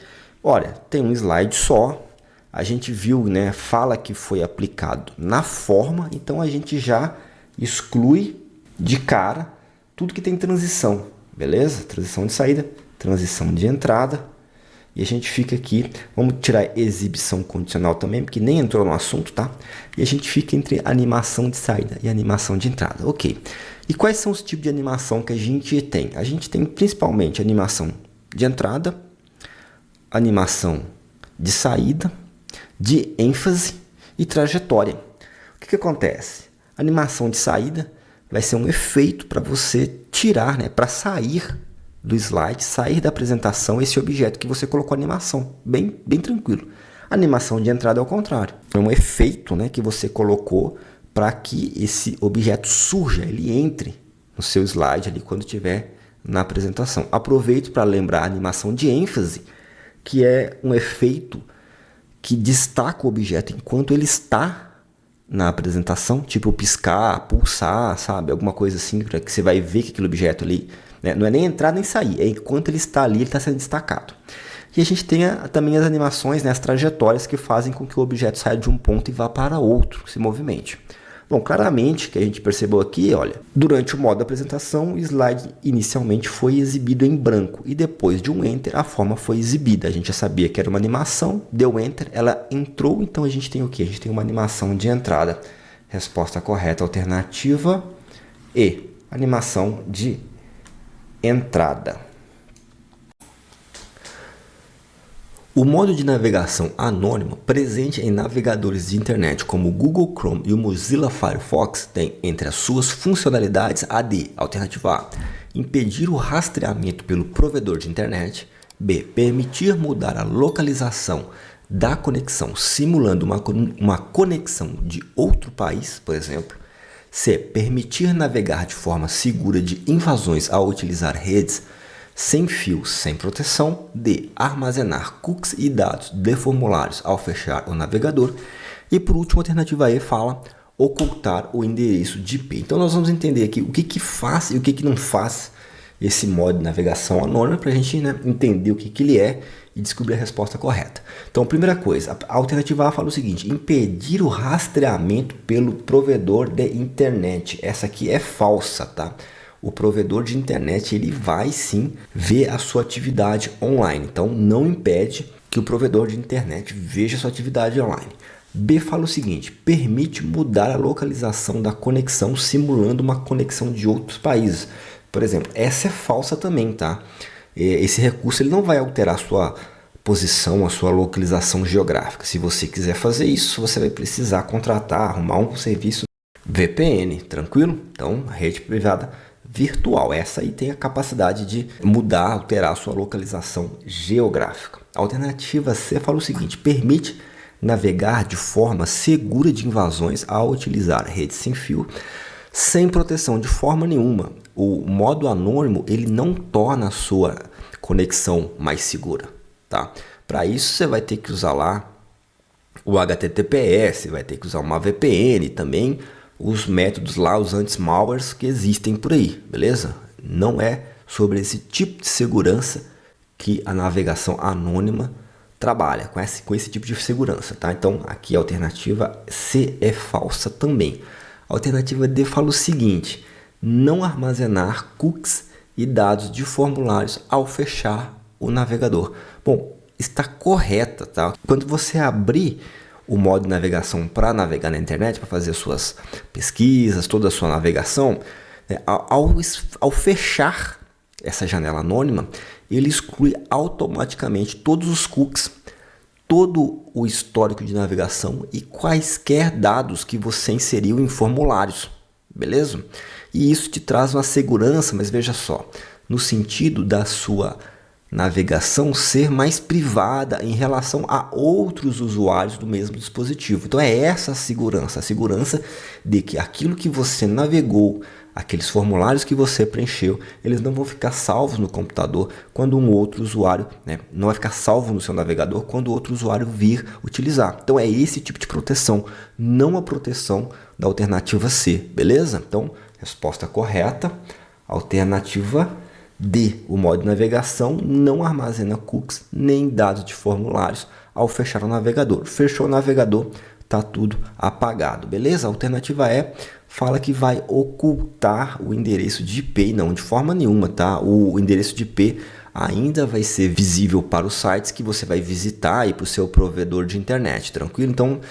Olha, tem um slide só. A gente viu, né, fala que foi aplicado na forma, então a gente já exclui de cara tudo que tem transição, beleza? Transição de saída, transição de entrada. E a gente fica aqui, vamos tirar exibição condicional também, porque nem entrou no assunto, tá? E a gente fica entre animação de saída e animação de entrada, ok. E quais são os tipos de animação que a gente tem? A gente tem principalmente animação de entrada, animação de saída, de ênfase e trajetória. O que acontece? A animação de saída vai ser um efeito para você tirar, né, para sair do slide, sair da apresentação esse objeto que você colocou animação, bem tranquilo. A animação de entrada é o contrário. É um efeito, né, que você colocou para que esse objeto surja, ele entre no seu slide ali quando estiver na apresentação. Aproveito para lembrar a animação de ênfase, que é um efeito que destaca o objeto enquanto ele está na apresentação, tipo piscar, pulsar, sabe? Alguma coisa assim, para que você vai ver que aquele objeto ali, né? Não é nem entrar nem sair, é enquanto ele está ali, ele está sendo destacado. E a gente tem também as animações, né, as trajetórias que fazem com que o objeto saia de um ponto e vá para outro, se movimente. Bom, claramente que a gente percebeu aqui, olha, durante o modo apresentação, o slide inicialmente foi exibido em branco e depois de um Enter, a forma foi exibida. A gente já sabia que era uma animação, deu Enter, ela entrou, então a gente tem o quê? A gente tem uma animação de entrada. Resposta correta, alternativa E, animação de entrada. O modo de navegação anônimo presente em navegadores de internet como o Google Chrome e o Mozilla Firefox tem entre as suas funcionalidades a de, alternativa A, impedir o rastreamento pelo provedor de internet, B, permitir mudar a localização da conexão simulando uma conexão de outro país, por exemplo, C, permitir navegar de forma segura de invasões ao utilizar redes sem fio, sem proteção. D, armazenar cookies e dados de formulários ao fechar o navegador. E por último, a alternativa E fala ocultar o endereço de IP. Então nós vamos entender aqui o que faz e o que não faz esse modo de navegação anônima para a gente, né, entender o que ele é e descobrir a resposta correta. Então, primeira coisa, a alternativa A fala o seguinte: impedir o rastreamento pelo provedor de internet. Essa aqui é falsa, tá? O provedor de internet ele vai sim ver a sua atividade online. Então não impede que o provedor de internet veja a sua atividade online. B fala o seguinte: permite mudar a localização da conexão simulando uma conexão de outros países. Por exemplo, essa é falsa também, tá? Esse recurso ele não vai alterar a sua posição, a sua localização geográfica. Se você quiser fazer isso, você vai precisar contratar, arrumar um serviço VPN, tranquilo? Então, rede privada virtual. Essa aí tem a capacidade de mudar, alterar a sua localização geográfica. A alternativa C fala o seguinte: permite navegar de forma segura de invasões ao utilizar redes sem fio, sem proteção de forma nenhuma. O modo anônimo ele não torna a sua conexão mais segura, tá? Para isso você vai ter que usar lá o HTTPS, vai ter que usar uma VPN também, os métodos lá, os anti-malwares que existem por aí, beleza? Não é sobre esse tipo de segurança que a navegação anônima trabalha, com esse tipo de segurança, tá? Então, aqui a alternativa C é falsa também. A alternativa D fala o seguinte: não armazenar cookies e dados de formulários ao fechar o navegador. Bom, está correta, tá? Quando você abrir o modo de navegação para navegar na internet, para fazer suas pesquisas, toda a sua navegação, né, ao fechar essa janela anônima, ele exclui automaticamente todos os cookies, todo o histórico de navegação e quaisquer dados que você inseriu em formulários, beleza? E isso te traz uma segurança, mas veja só, no sentido da sua navegação ser mais privada em relação a outros usuários do mesmo dispositivo. Então é essa a segurança de que aquilo que você navegou, aqueles formulários que você preencheu, eles não vão ficar salvos no computador quando um outro usuário, né, não vai ficar salvo no seu navegador quando outro usuário vir utilizar. Então é esse tipo de proteção, não a proteção da alternativa C, beleza? Então, resposta correta, alternativa D, o modo de navegação não armazena cookies nem dados de formulários ao fechar o navegador. Fechou o navegador, tá tudo apagado, beleza? A alternativa E fala que vai ocultar o endereço de IP, não de forma nenhuma, tá? O endereço de IP ainda vai ser visível para os sites que você vai visitar e para o seu provedor de internet, tranquilo? Então,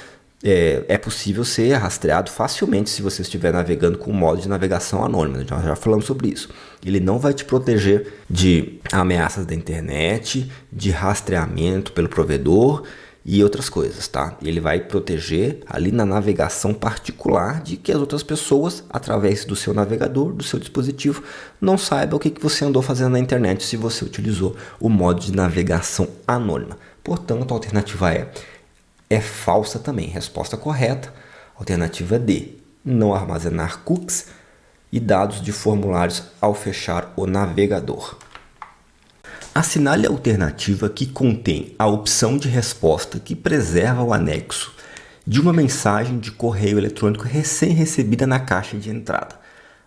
é possível ser rastreado facilmente se você estiver navegando com o modo de navegação anônima. Nós já falamos sobre isso. Ele não vai te proteger de ameaças da internet, de rastreamento pelo provedor e outras coisas, tá? Ele vai proteger ali na navegação particular de que as outras pessoas, através do seu navegador, do seu dispositivo, não saibam o que você andou fazendo na internet se você utilizou o modo de navegação anônima. Portanto, a alternativa é falsa também. Resposta correta, alternativa D. Não armazenar cookies e dados de formulários ao fechar o navegador. Assinale a alternativa que contém a opção de resposta que preserva o anexo de uma mensagem de correio eletrônico recém-recebida na caixa de entrada.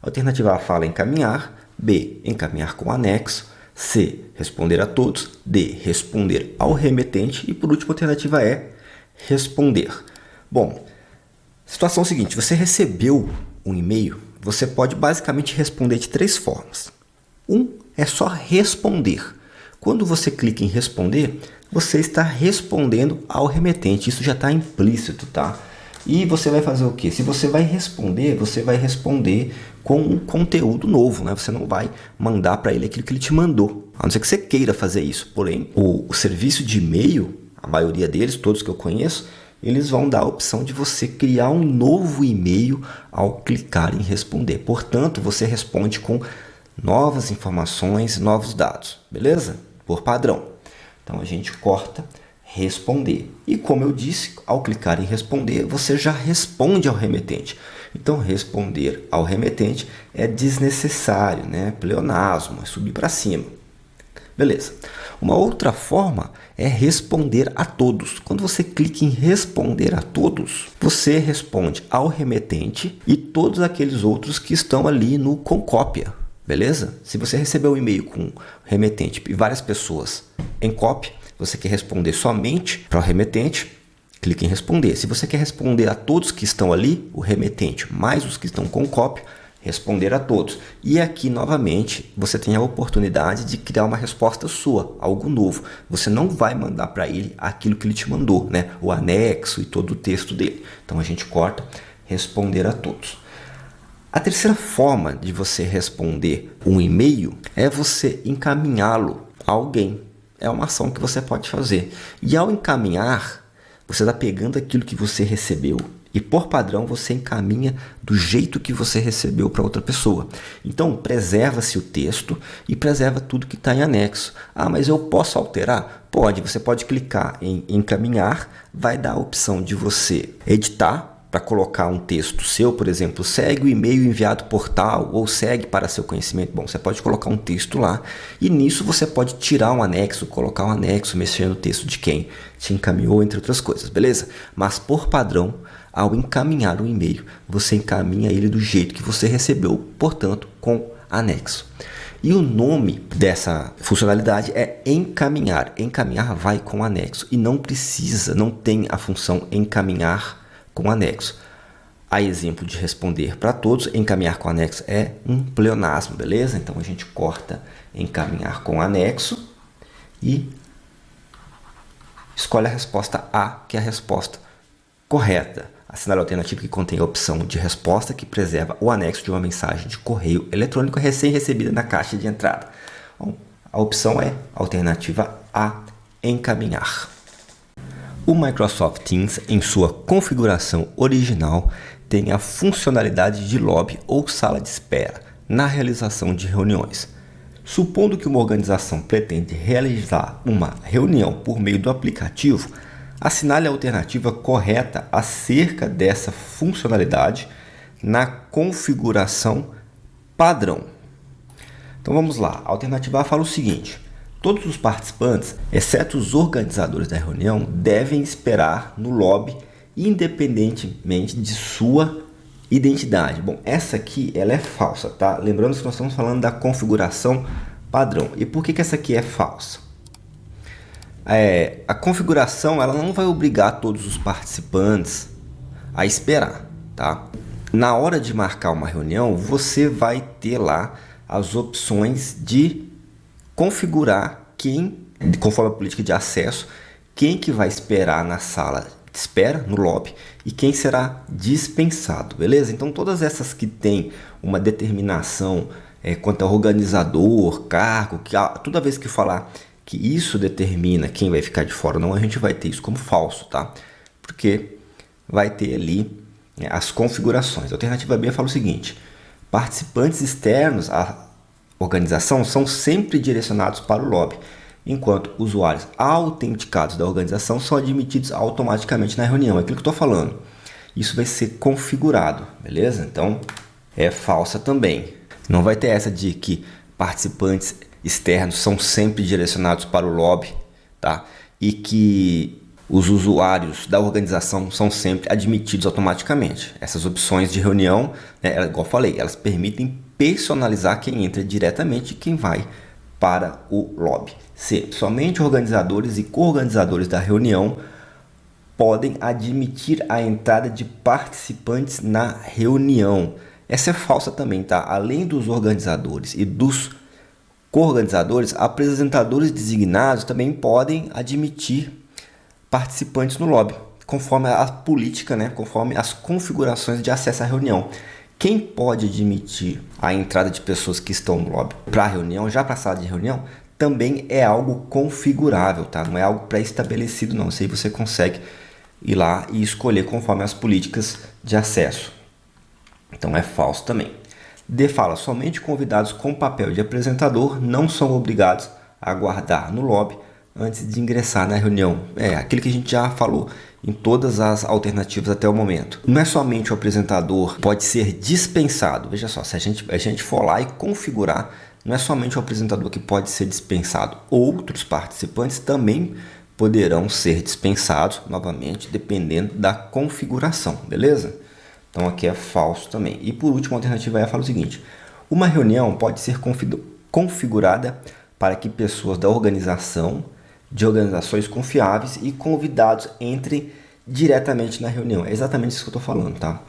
A alternativa A fala encaminhar, B, encaminhar com anexo, C, responder a todos, D, responder ao remetente e, por último, a alternativa E, responder. Bom, situação seguinte, você recebeu um e-mail, você pode basicamente responder de 3 formas. É só responder. Quando você clica em responder, você está respondendo ao remetente. Isso já está implícito, tá? E você vai fazer o quê? Se você vai responder com um conteúdo novo, né? Você não vai mandar para ele aquilo que ele te mandou. A não ser que você queira fazer isso. Porém, o serviço de e-mail, a maioria deles, todos que eu conheço, eles vão dar a opção de você criar um novo e-mail ao clicar em responder. Portanto, você responde com novas informações, novos dados, beleza? Por padrão. Então, a gente corta responder. E como eu disse, ao clicar em responder, você já responde ao remetente. Então, responder ao remetente é desnecessário, né? Pleonasmo, é subir para cima. Beleza. Uma outra forma é responder a todos. Quando você clica em responder a todos, você responde ao remetente e todos aqueles outros que estão ali no com cópia. Beleza? Se você recebeu um e-mail com remetente e várias pessoas em cópia, você quer responder somente para o remetente, clique em responder. Se você quer responder a todos que estão ali, o remetente mais os que estão com cópia, responder a todos. E aqui, novamente, você tem a oportunidade de criar uma resposta sua, algo novo. Você não vai mandar para ele aquilo que ele te mandou, né? O anexo e todo o texto dele. Então, a gente corta responder a todos. A terceira forma de você responder um e-mail é você encaminhá-lo a alguém. É uma ação que você pode fazer. E ao encaminhar, você está pegando aquilo que você recebeu e, por padrão, você encaminha do jeito que você recebeu para outra pessoa. Então, preserva-se o texto e preserva tudo que está em anexo. Ah, mas eu posso alterar? Pode. Você pode clicar em encaminhar, vai dar a opção de você editar, para colocar um texto seu, por exemplo, segue o e-mail enviado por tal ou segue para seu conhecimento. Bom, você pode colocar um texto lá e nisso você pode tirar um anexo, colocar um anexo, mexer no texto de quem te encaminhou, entre outras coisas, beleza? Mas por padrão, ao encaminhar o e-mail, você encaminha ele do jeito que você recebeu, portanto, com anexo. E o nome dessa funcionalidade é encaminhar. Encaminhar vai com anexo e não tem a função encaminhar com anexo. A exemplo de responder para todos, encaminhar com anexo é um pleonasmo, beleza? Então a gente corta encaminhar com anexo e escolhe a resposta A, que é a resposta correta. Assinale a alternativa que contém a opção de resposta que preserva o anexo de uma mensagem de correio eletrônico recém-recebida na caixa de entrada. Bom, a opção é a alternativa A, encaminhar. O Microsoft Teams, em sua configuração original, tem a funcionalidade de lobby ou sala de espera na realização de reuniões. Supondo que uma organização pretende realizar uma reunião por meio do aplicativo, assinale a alternativa correta acerca dessa funcionalidade na configuração padrão. Então vamos lá, a alternativa A fala o seguinte: todos os participantes, exceto os organizadores da reunião, devem esperar no lobby independentemente de sua identidade. Bom, essa aqui ela é falsa, tá? Lembrando que nós estamos falando da configuração padrão. E por que essa aqui é falsa? A configuração ela não vai obrigar todos os participantes a esperar, tá? Na hora de marcar uma reunião, você vai ter lá as opções de configurar quem, conforme a política de acesso, quem que vai esperar na sala de espera, no lobby, e quem será dispensado, beleza? Então todas essas que têm uma determinação quanto ao organizador, cargo, que toda vez que falar que isso determina quem vai ficar de fora ou não, a gente vai ter isso como falso, tá? Porque vai ter ali as configurações. A alternativa B fala o seguinte: participantes externos à organização são sempre direcionados para o lobby enquanto usuários autenticados da organização são admitidos automaticamente na reunião. É aquilo que eu estou falando. Isso vai ser configurado, beleza? Então, é falsa também. Não vai ter essa de que participantes externos são sempre direcionados para o lobby, tá? E que os usuários da organização são sempre admitidos automaticamente. Essas opções de reunião, né, igual eu falei, elas permitem personalizar quem entra diretamente e quem vai para o lobby. Somente organizadores e co-organizadores da reunião podem admitir a entrada de participantes na reunião. Essa é falsa também, tá? Além dos organizadores e dos co-organizadores, apresentadores designados também podem admitir participantes no lobby, conforme a política, né? Conforme as configurações de acesso à reunião. Quem pode admitir a entrada de pessoas que estão no lobby para a reunião, já para a sala de reunião, também é algo configurável, tá? Não é algo pré-estabelecido, não. Isso aí você consegue ir lá e escolher conforme as políticas de acesso. Então é falso também. D fala, somente convidados com papel de apresentador não são obrigados a aguardar no lobby antes de ingressar na reunião. É aquilo que a gente já falou em todas as alternativas até o momento. Não é somente o apresentador pode ser dispensado. Veja só, se a gente for lá e configurar, não é somente o apresentador que pode ser dispensado. Outros participantes também poderão ser dispensados, novamente, dependendo da configuração, beleza? Então aqui é falso também. E por último, a alternativa E fala o seguinte: uma reunião pode ser configurada para que pessoas da organização, de organizações confiáveis e convidados entrem diretamente na reunião. É exatamente isso que eu estou falando, tá?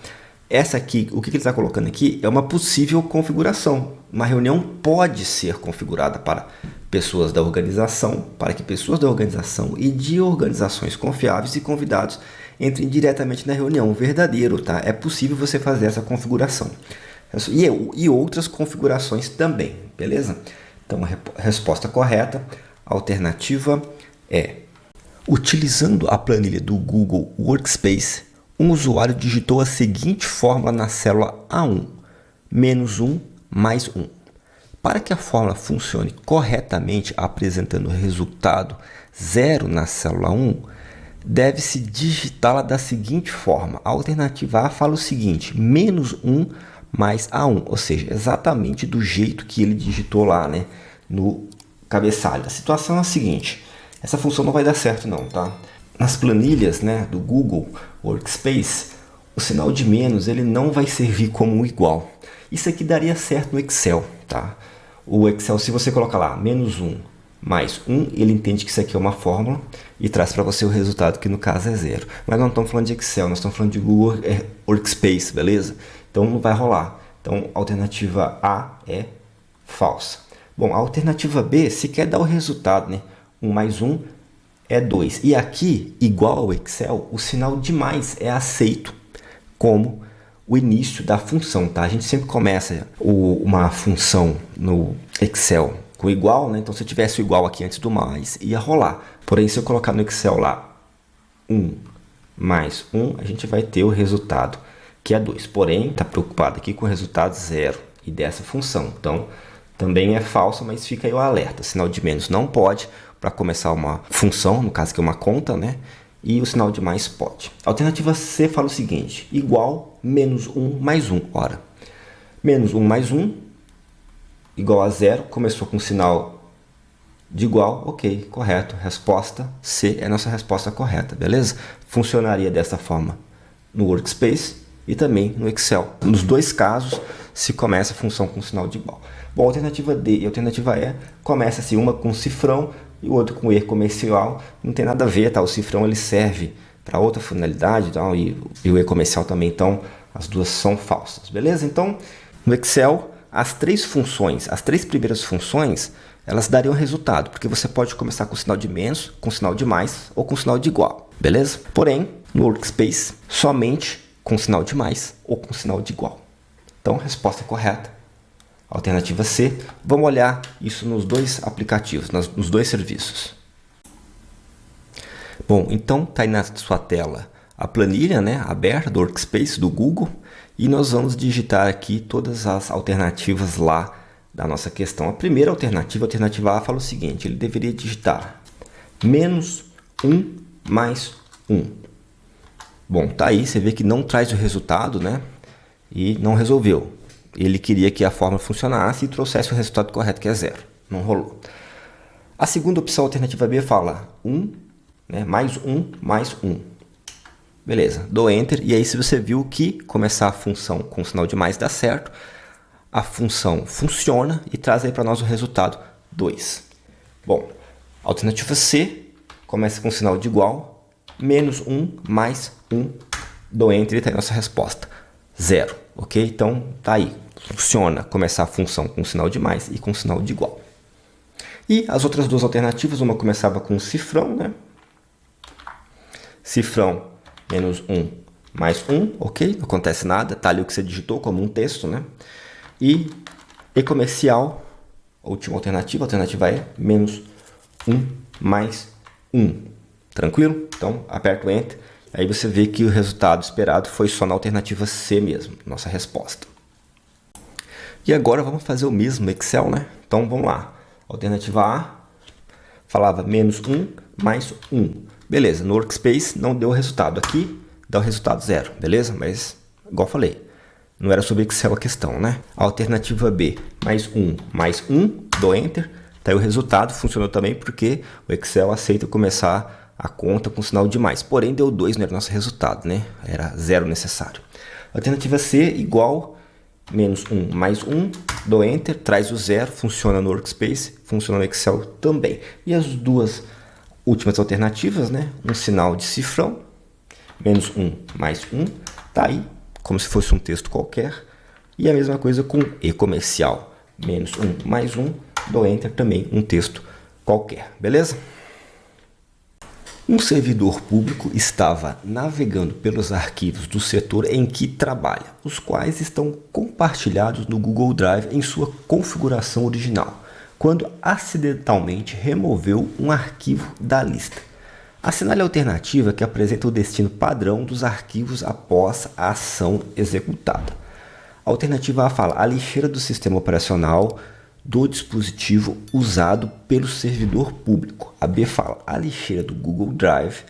Essa aqui, o que ele está colocando aqui é uma possível configuração. Uma reunião pode ser configurada para pessoas da organização, para que pessoas da organização e de organizações confiáveis e convidados entrem diretamente na reunião. Verdadeiro, tá? É possível você fazer essa configuração. E outras configurações também, beleza? Então, a resposta correta, a alternativa é: utilizando a planilha do Google Workspace, um usuário digitou a seguinte fórmula na célula A1, menos 1 mais 1. Para que a fórmula funcione corretamente apresentando o resultado 0 na célula 1, deve-se digitá-la da seguinte forma. A alternativa A fala o seguinte: menos 1 mais A1, ou seja, exatamente do jeito que ele digitou lá, né, no cabeçalho. A situação é a seguinte: essa função não vai dar certo não, tá? Nas planilhas, né, do Google Workspace, o sinal de menos ele não vai servir como um igual. Isso aqui daria certo no Excel, tá? O Excel, se você colocar lá menos 1 mais 1, ele entende que isso aqui é uma fórmula e traz para você o resultado, que no caso é 0. Mas não estamos falando de Excel, nós estamos falando de Google Workspace, beleza? Então não vai rolar. Então a alternativa A é falsa. Bom, a alternativa B, se quer dar o resultado, né? 1 mais 1 é 2. E aqui, igual ao Excel, o sinal de mais é aceito como o início da função, tá? A gente sempre começa uma função no Excel com igual, né? Então, se eu tivesse o igual aqui antes do mais, ia rolar. Porém, se eu colocar no Excel lá 1 mais 1, a gente vai ter o resultado, que é 2. Porém, está preocupado aqui com o resultado 0 e dessa função. Então, também é falso, mas fica aí o alerta. Sinal de menos não pode para começar uma função, no caso que é uma conta, né? E o sinal de mais pode. A alternativa C fala o seguinte: igual menos 1 mais 1. Ora, menos 1 mais 1 igual a 0. Começou com sinal de igual. Ok, correto. Resposta C é a nossa resposta correta, beleza? Funcionaria dessa forma no Workspace e também no Excel. Nos dois casos, se começa a função com sinal de igual. Bom, a alternativa D e a alternativa E começa-se uma com cifrão e o outro com erro comercial. Não tem nada a ver, tá? O cifrão ele serve para outra finalidade, tá? E o erro comercial também. Então, as duas são falsas, beleza? Então, no Excel, as três primeiras funções, elas dariam resultado, porque você pode começar com sinal de menos, com sinal de mais ou com sinal de igual, beleza? Porém, no Workspace, somente com sinal de mais ou com sinal de igual. Então, resposta correta. Alternativa C. Vamos olhar isso nos dois aplicativos, nos dois serviços. Bom, então está aí na sua tela a planilha, né, aberta do Workspace do Google, e nós vamos digitar aqui todas as alternativas lá da nossa questão. A primeira alternativa, a alternativa A, fala o seguinte: ele deveria digitar menos 1 mais 1. Bom, tá aí, você vê que não traz o resultado, né? E não resolveu. Ele queria que a fórmula funcionasse e trouxesse o resultado correto, que é 0. Não rolou. A segunda opção, a alternativa B, fala 1, né, mais 1 mais 1. Beleza, dou Enter. E aí, se você viu que começar a função com sinal de mais dá certo, a função funciona e traz aí para nós o resultado 2. Bom, a alternativa C começa com sinal de igual, menos 1 mais 1. Dou Enter e está aí a nossa resposta, 0. Ok? Então, tá aí. Funciona começar a função com sinal de mais e com sinal de igual. E as outras duas alternativas, uma começava com cifrão, né? Cifrão, menos 1 mais 1, ok? Não acontece nada, tá ali o que você digitou como um texto, né? E e-comercial, a última alternativa, a alternativa é menos 1 mais 1. Tranquilo? Então, aperta o Enter. Aí você vê que o resultado esperado foi só na alternativa C mesmo, nossa resposta. E agora vamos fazer o mesmo no Excel, né? Então, vamos lá. Alternativa A falava menos 1 mais 1. Beleza, no Workspace não deu o resultado. Aqui dá o resultado 0, beleza? Mas, igual falei, não era sobre Excel a questão, né? A alternativa B, mais 1, dou Enter. Tá aí o resultado, funcionou também porque o Excel aceita começar a conta com sinal de mais. Porém, deu 2, não era o nosso resultado, né? Era 0 necessário. Alternativa C, igual, menos 1 mais 1, dou Enter, traz o 0, funciona no Workspace, funciona no Excel também. E as duas últimas alternativas, né? Um sinal de cifrão, menos 1 mais 1, tá aí, como se fosse um texto qualquer. E a mesma coisa com e-comercial, menos 1 mais 1, dou Enter, também um texto qualquer, beleza? Um servidor público estava navegando pelos arquivos do setor em que trabalha, os quais estão compartilhados no Google Drive em sua configuração original, quando acidentalmente removeu um arquivo da lista. Assinale a alternativa que apresenta o destino padrão dos arquivos após a ação executada. A alternativa A fala a lixeira do sistema operacional do dispositivo usado pelo servidor público. A B fala a lixeira do Google Drive.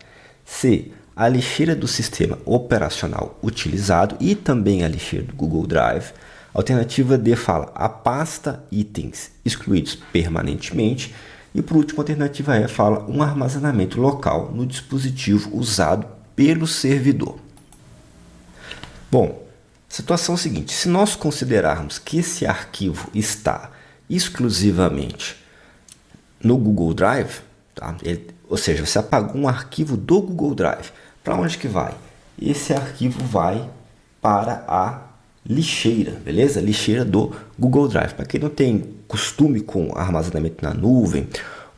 C, a lixeira do sistema operacional utilizado e também a lixeira do Google Drive. A alternativa D fala a pasta itens excluídos permanentemente. E por último, a alternativa E fala um armazenamento local no dispositivo usado pelo servidor. Bom, situação seguinte, se nós considerarmos que esse arquivo está exclusivamente no Google Drive, tá? Ou seja, você apagou um arquivo do Google Drive. Para onde que vai? Esse arquivo vai para a lixeira, beleza? Lixeira do Google Drive. Para quem não tem costume com armazenamento na nuvem,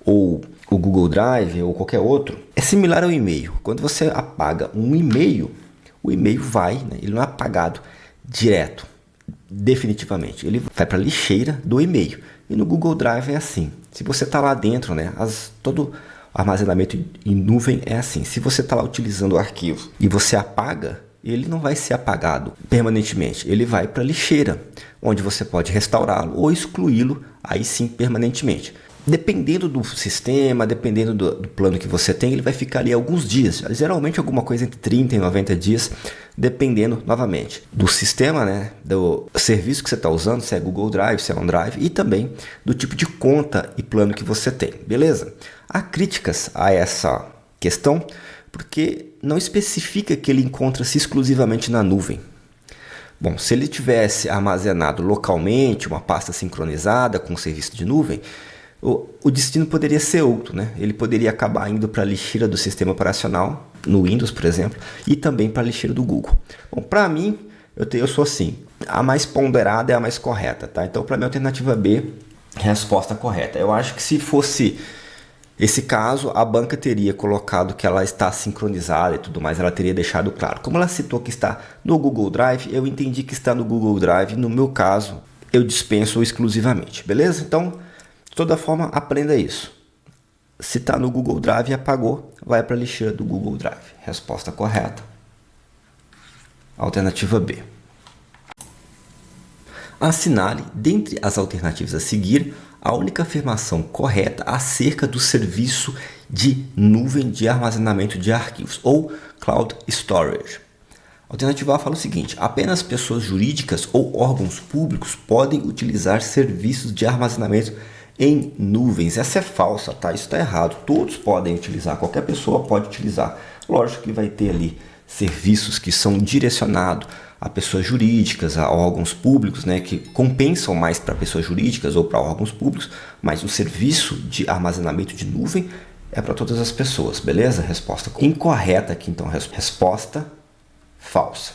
ou o Google Drive, ou qualquer outro, é similar ao e-mail. Quando você apaga um e-mail, o e-mail vai, né? Ele não é apagado direto, definitivamente. Ele vai para a lixeira do e-mail. E no Google Drive é assim. Se você está lá dentro, né? Todo armazenamento em nuvem é assim. Se você está lá utilizando o arquivo e você apaga, ele não vai ser apagado permanentemente. Ele vai para a lixeira, onde você pode restaurá-lo ou excluí-lo, aí sim, permanentemente. Dependendo do sistema, dependendo do plano que você tem, ele vai ficar ali alguns dias. Geralmente alguma coisa entre 30 e 90 dias, dependendo, novamente, do sistema, né, do serviço que você está usando, se é Google Drive, se é OneDrive, e também do tipo de conta e plano que você tem, beleza? Há críticas a essa questão, porque não especifica que ele encontra-se exclusivamente na nuvem. Bom, se ele tivesse armazenado localmente, uma pasta sincronizada com o serviço de nuvem, o destino poderia ser outro, né? Ele poderia acabar indo para a lixeira do sistema operacional, no Windows, por exemplo, e também para a lixeira do Google. Bom, para mim, eu sou assim, a mais ponderada é a mais correta, tá? Então, para mim, a alternativa B, resposta correta. Eu acho que se fosse esse caso, a banca teria colocado que ela está sincronizada e tudo mais, ela teria deixado claro. Como ela citou que está no Google Drive, eu entendi que está no Google Drive, no meu caso, eu dispenso exclusivamente, beleza? Então, de toda forma, aprenda isso. Se está no Google Drive e apagou, vai para a lixeira do Google Drive. Resposta correta. Alternativa B. Assinale, dentre as alternativas a seguir, a única afirmação correta acerca do serviço de nuvem de armazenamento de arquivos, ou Cloud Storage. A alternativa A fala o seguinte: apenas pessoas jurídicas ou órgãos públicos podem utilizar serviços de armazenamento em nuvens. Essa é falsa, tá? Isso está errado. Todos podem utilizar, qualquer pessoa pode utilizar. Lógico que vai ter ali serviços que são direcionados a pessoas jurídicas, a órgãos públicos, né, que compensam mais para pessoas jurídicas ou para órgãos públicos, mas o serviço de armazenamento de nuvem é para todas as pessoas, beleza? Resposta incorreta aqui, então, resposta falsa.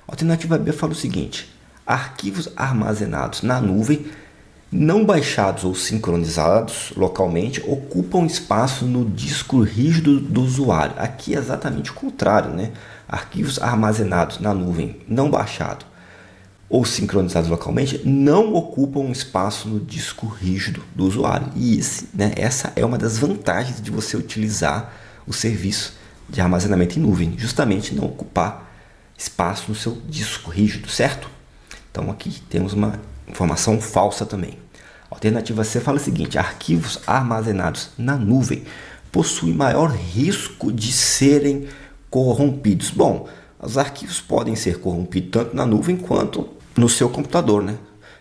A alternativa B fala o seguinte: arquivos armazenados na nuvem, não baixados ou sincronizados localmente, ocupam espaço no disco rígido do usuário. Aqui é exatamente o contrário, né? Arquivos armazenados na nuvem, não baixados ou sincronizados localmente, não ocupam espaço no disco rígido do usuário. E essa é uma das vantagens de você utilizar o serviço de armazenamento em nuvem, justamente não ocupar espaço no seu disco rígido, certo? Então aqui temos uma informação falsa também. A alternativa C fala o seguinte: arquivos armazenados na nuvem possuem maior risco de serem corrompidos. Bom, os arquivos podem ser corrompidos tanto na nuvem quanto no seu computador, né?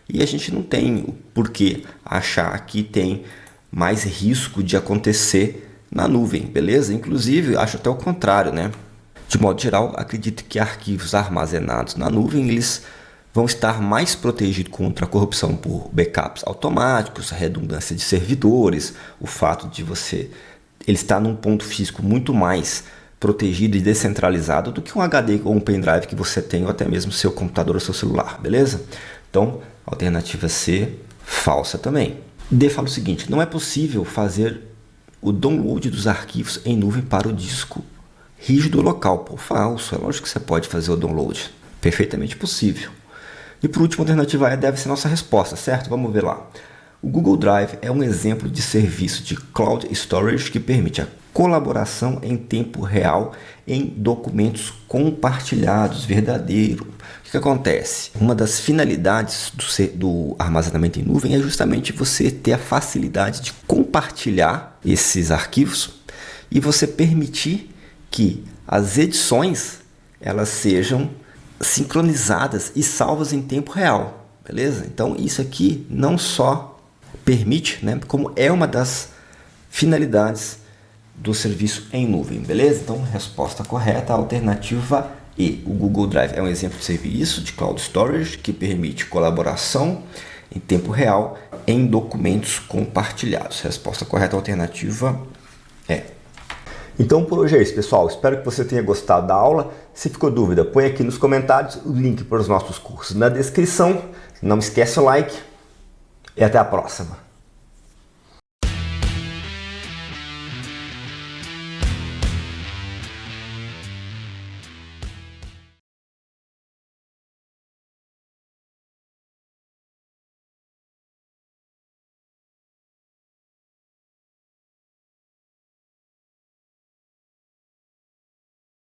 E a gente não tem por que achar que tem mais risco de acontecer na nuvem, beleza? Inclusive, acho até o contrário, né? De modo geral, acredito que arquivos armazenados na nuvem, eles vão estar mais protegidos contra a corrupção por backups automáticos, a redundância de servidores, o fato de ele estar num ponto físico muito mais protegido e descentralizado do que um HD ou um pendrive que você tem, ou até mesmo seu computador ou seu celular, beleza? Então, alternativa C, falsa também. D fala o seguinte: não é possível fazer o download dos arquivos em nuvem para o disco rígido local. Pô, falso, é lógico que você pode fazer o download, perfeitamente possível. E por último, a alternativa E deve ser nossa resposta, certo? Vamos ver lá. O Google Drive é um exemplo de serviço de Cloud Storage que permite a colaboração em tempo real em documentos compartilhados, verdadeiro. O que acontece? Uma das finalidades do armazenamento em nuvem é justamente você ter a facilidade de compartilhar esses arquivos e você permitir que as edições elas sejam sincronizadas e salvas em tempo real, beleza? Então isso aqui não só permite, né, como é uma das finalidades do serviço em nuvem, beleza? Então, resposta correta, alternativa E. O Google Drive é um exemplo de serviço de Cloud Storage que permite colaboração em tempo real em documentos compartilhados. Resposta correta, alternativa E. Então, por hoje é isso, pessoal. Espero que você tenha gostado da aula. Se ficou dúvida, põe aqui nos comentários o link para os nossos cursos na descrição. Não esquece o like e até a próxima.